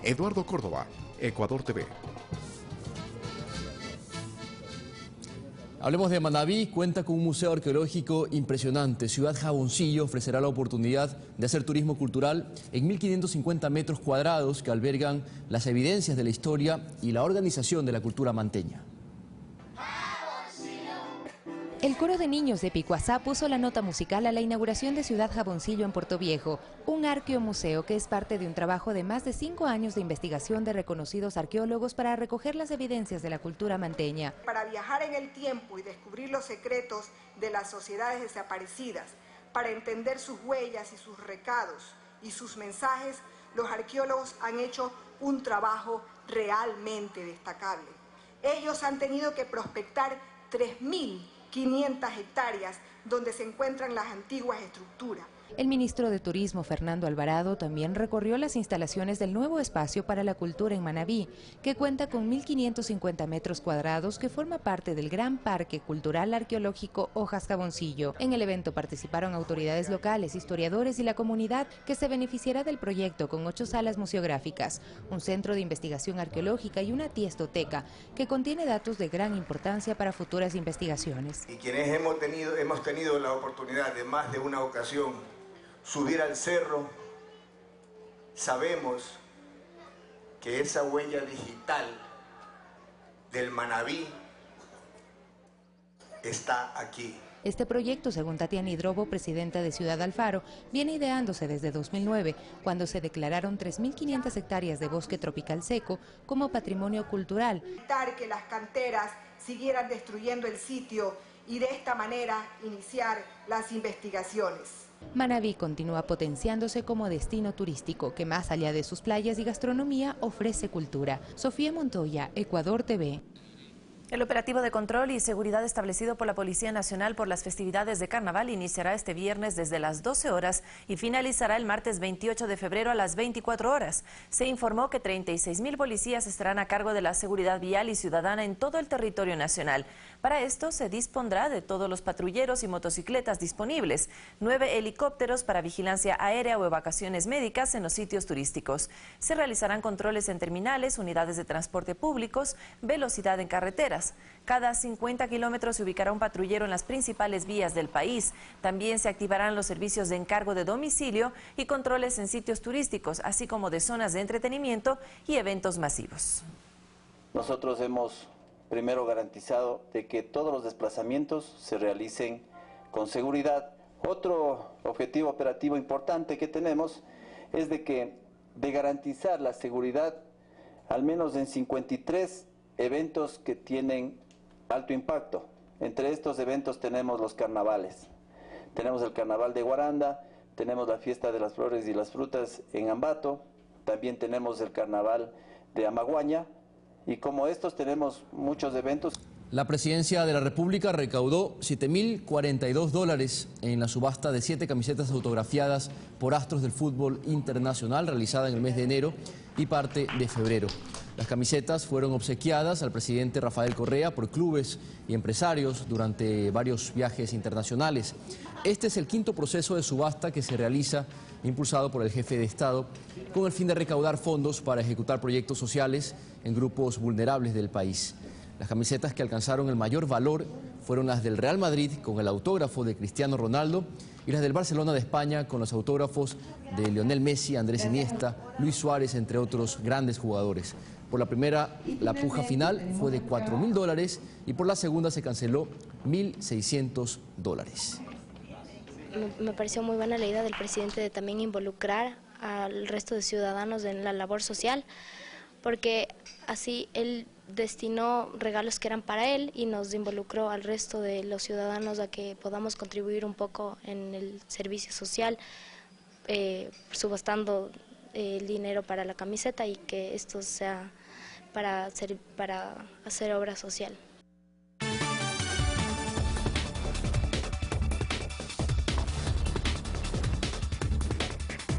Eduardo Córdoba, Ecuador TV. Hablemos de Manabí, cuenta con un museo arqueológico impresionante. Ciudad Jaboncillo ofrecerá la oportunidad de hacer turismo cultural en 1.550 metros cuadrados que albergan las evidencias de la historia y la organización de la cultura manteña. El coro de niños de Picuazá puso la nota musical a la inauguración de Ciudad Jaboncillo en Portoviejo, un arqueomuseo que es parte de un trabajo de más de 5 años de investigación de reconocidos arqueólogos para recoger las evidencias de la cultura manteña. Para viajar en el tiempo y descubrir los secretos de las sociedades desaparecidas, para entender sus huellas y sus recados y sus mensajes, los arqueólogos han hecho un trabajo realmente destacable. Ellos han tenido que prospectar 3.500 hectáreas donde se encuentran las antiguas estructuras. El ministro de Turismo, Fernando Alvarado, también recorrió las instalaciones del nuevo espacio para la cultura en Manabí, que cuenta con 1.550 metros cuadrados que forma parte del Gran Parque Cultural Arqueológico Hojas Jaboncillo. En el evento participaron autoridades locales, historiadores y la comunidad que se beneficiará del proyecto con 8 salas museográficas, un centro de investigación arqueológica y una tiestoteca que contiene datos de gran importancia para futuras investigaciones. Y quienes hemos tenido la oportunidad de más de una ocasión subir al cerro, sabemos que esa huella digital del Manabí está aquí. Este proyecto, según Tatiana Hidrobo, presidenta de Ciudad Alfaro, viene ideándose desde 2009, cuando se declararon 3.500 hectáreas de bosque tropical seco como patrimonio cultural. Evitar que las canteras siguieran destruyendo el sitio y de esta manera iniciar las investigaciones. Manabí continúa potenciándose como destino turístico que más allá de sus playas y gastronomía ofrece cultura. Sofía Montoya, Ecuador TV. El operativo de control y seguridad establecido por la Policía Nacional por las festividades de Carnaval iniciará este viernes desde las 12 horas y finalizará el martes 28 de febrero a las 24 horas. Se informó que 36.000 policías estarán a cargo de la seguridad vial y ciudadana en todo el territorio nacional. Para esto se dispondrá de todos los patrulleros y motocicletas disponibles, 9 helicópteros para vigilancia aérea o evacuaciones médicas en los sitios turísticos. Se realizarán controles en terminales, unidades de transporte públicos, velocidad en carreteras. Cada 50 kilómetros se ubicará un patrullero en las principales vías del país. También se activarán los servicios de encargo de domicilio y controles en sitios turísticos, así como de zonas de entretenimiento y eventos masivos. Nosotros hemos primero garantizado de que todos los desplazamientos se realicen con seguridad. Otro objetivo operativo importante que tenemos es de garantizar la seguridad al menos en 53 eventos que tienen alto impacto. Entre estos eventos tenemos los carnavales. Tenemos el carnaval de Guaranda, tenemos la fiesta de las flores y las frutas en Ambato, también tenemos el carnaval de Amaguaña y como estos tenemos muchos eventos. La Presidencia de la República recaudó $7.042 en la subasta de 7 camisetas autografiadas por astros del fútbol internacional realizada en el mes de enero y parte de febrero. Las camisetas fueron obsequiadas al presidente Rafael Correa por clubes y empresarios durante varios viajes internacionales. Este es el 5º proceso de subasta que se realiza, impulsado por el jefe de Estado, con el fin de recaudar fondos para ejecutar proyectos sociales en grupos vulnerables del país. Las camisetas que alcanzaron el mayor valor fueron las del Real Madrid, con el autógrafo de Cristiano Ronaldo, y las del Barcelona de España con los autógrafos de Lionel Messi, Andrés Iniesta, Luis Suárez, entre otros grandes jugadores. Por la primera, la puja final fue de $4.000 y por la segunda se canceló $1.600. Me pareció muy buena la idea del presidente de también involucrar al resto de ciudadanos en la labor social, porque así él destinó regalos que eran para él y nos involucró al resto de los ciudadanos a que podamos contribuir un poco en el servicio social, subastando el dinero para la camiseta y que esto sea para hacer obra social.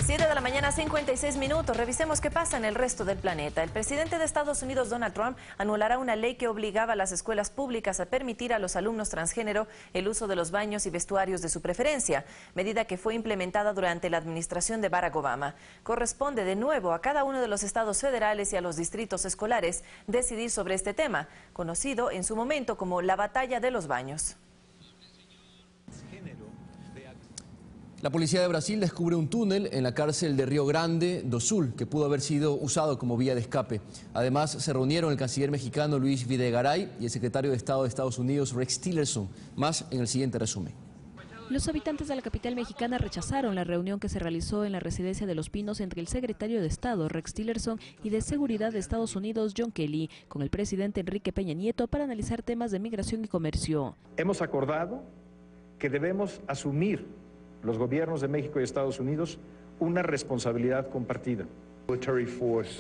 7 de la mañana, 56 minutos. Revisemos qué pasa en el resto del planeta. El presidente de Estados Unidos, Donald Trump, anulará una ley que obligaba a las escuelas públicas a permitir a los alumnos transgénero el uso de los baños y vestuarios de su preferencia, medida que fue implementada durante la administración de Barack Obama. Corresponde de nuevo a cada uno de los estados federales y a los distritos escolares decidir sobre este tema, conocido en su momento como la batalla de los baños. La policía de Brasil descubre un túnel en la cárcel de Río Grande do Sul que pudo haber sido usado como vía de escape. Además, se reunieron el canciller mexicano Luis Videgaray y el secretario de Estado de Estados Unidos Rex Tillerson. Más en el siguiente resumen. Los habitantes de la capital mexicana rechazaron la reunión que se realizó en la residencia de Los Pinos entre el secretario de Estado Rex Tillerson y de Seguridad de Estados Unidos John Kelly con el presidente Enrique Peña Nieto para analizar temas de migración y comercio. Hemos acordado que debemos asumir los gobiernos de México y Estados Unidos una responsabilidad compartida.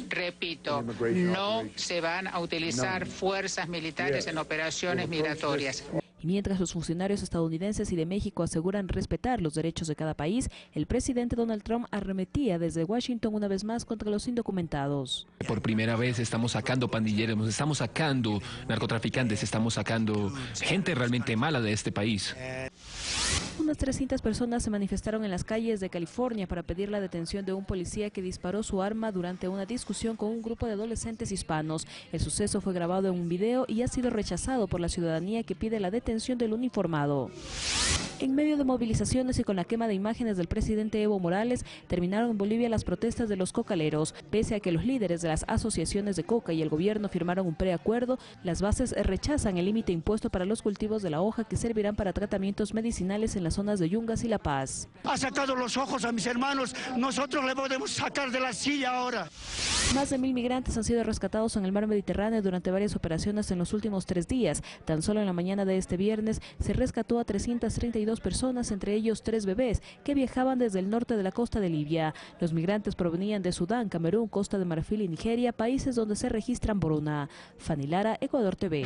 Repito, no se van a utilizar fuerzas militares en operaciones migratorias. Y mientras los funcionarios estadounidenses y de México aseguran respetar los derechos de cada país, el presidente Donald Trump arremetía desde Washington una vez más contra los indocumentados. Por primera vez estamos sacando pandilleros, estamos sacando narcotraficantes, estamos sacando gente realmente mala de este país. Unas 300 personas se manifestaron en las calles de California para pedir la detención de un policía que disparó su arma durante una discusión con un grupo de adolescentes hispanos. El suceso fue grabado en un video y ha sido rechazado por la ciudadanía que pide la detención del uniformado. En medio de movilizaciones y con la quema de imágenes del presidente Evo Morales, terminaron en Bolivia las protestas de los cocaleros. Pese a que los líderes de las asociaciones de coca y el gobierno firmaron un preacuerdo, las bases rechazan el límite impuesto para los cultivos de la hoja que servirán para tratamientos medicinales en las zonas de Yungas y La Paz. Ha sacado los ojos a mis hermanos, nosotros le podemos sacar de la silla ahora. Más de 1000 migrantes han sido rescatados en el mar Mediterráneo durante varias operaciones en los últimos 3 días. Tan solo en la mañana de este viernes se rescató a 332 personas, entre ellos 3 bebés, que viajaban desde el norte de la costa de Libia. Los migrantes provenían de Sudán, Camerún, Costa de Marfil y Nigeria, países donde se registra hambruna. Fanny Lara, Ecuador TV.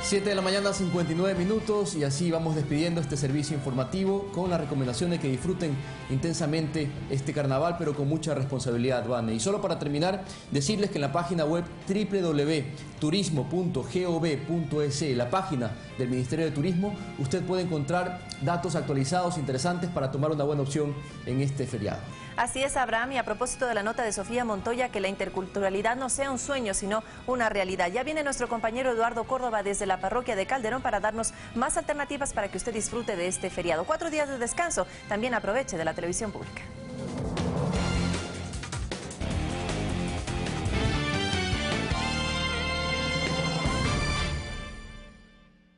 7 de la mañana, 59 minutos, y así vamos despidiendo este servicio informativo con la recomendación de que disfruten intensamente este carnaval, pero con mucha responsabilidad, Vane. Y solo para terminar, decirles que en la página web www.turismo.gov.es, la página del Ministerio de Turismo, usted puede encontrar datos actualizados interesantes para tomar una buena opción en este feriado. Así es, Abraham, y a propósito de la nota de Sofía Montoya, que la interculturalidad no sea un sueño, sino una realidad. Ya viene nuestro compañero Eduardo Córdoba desde la parroquia de Calderón para darnos más alternativas para que usted disfrute de este feriado. 4 días de descanso, también aproveche de la televisión pública.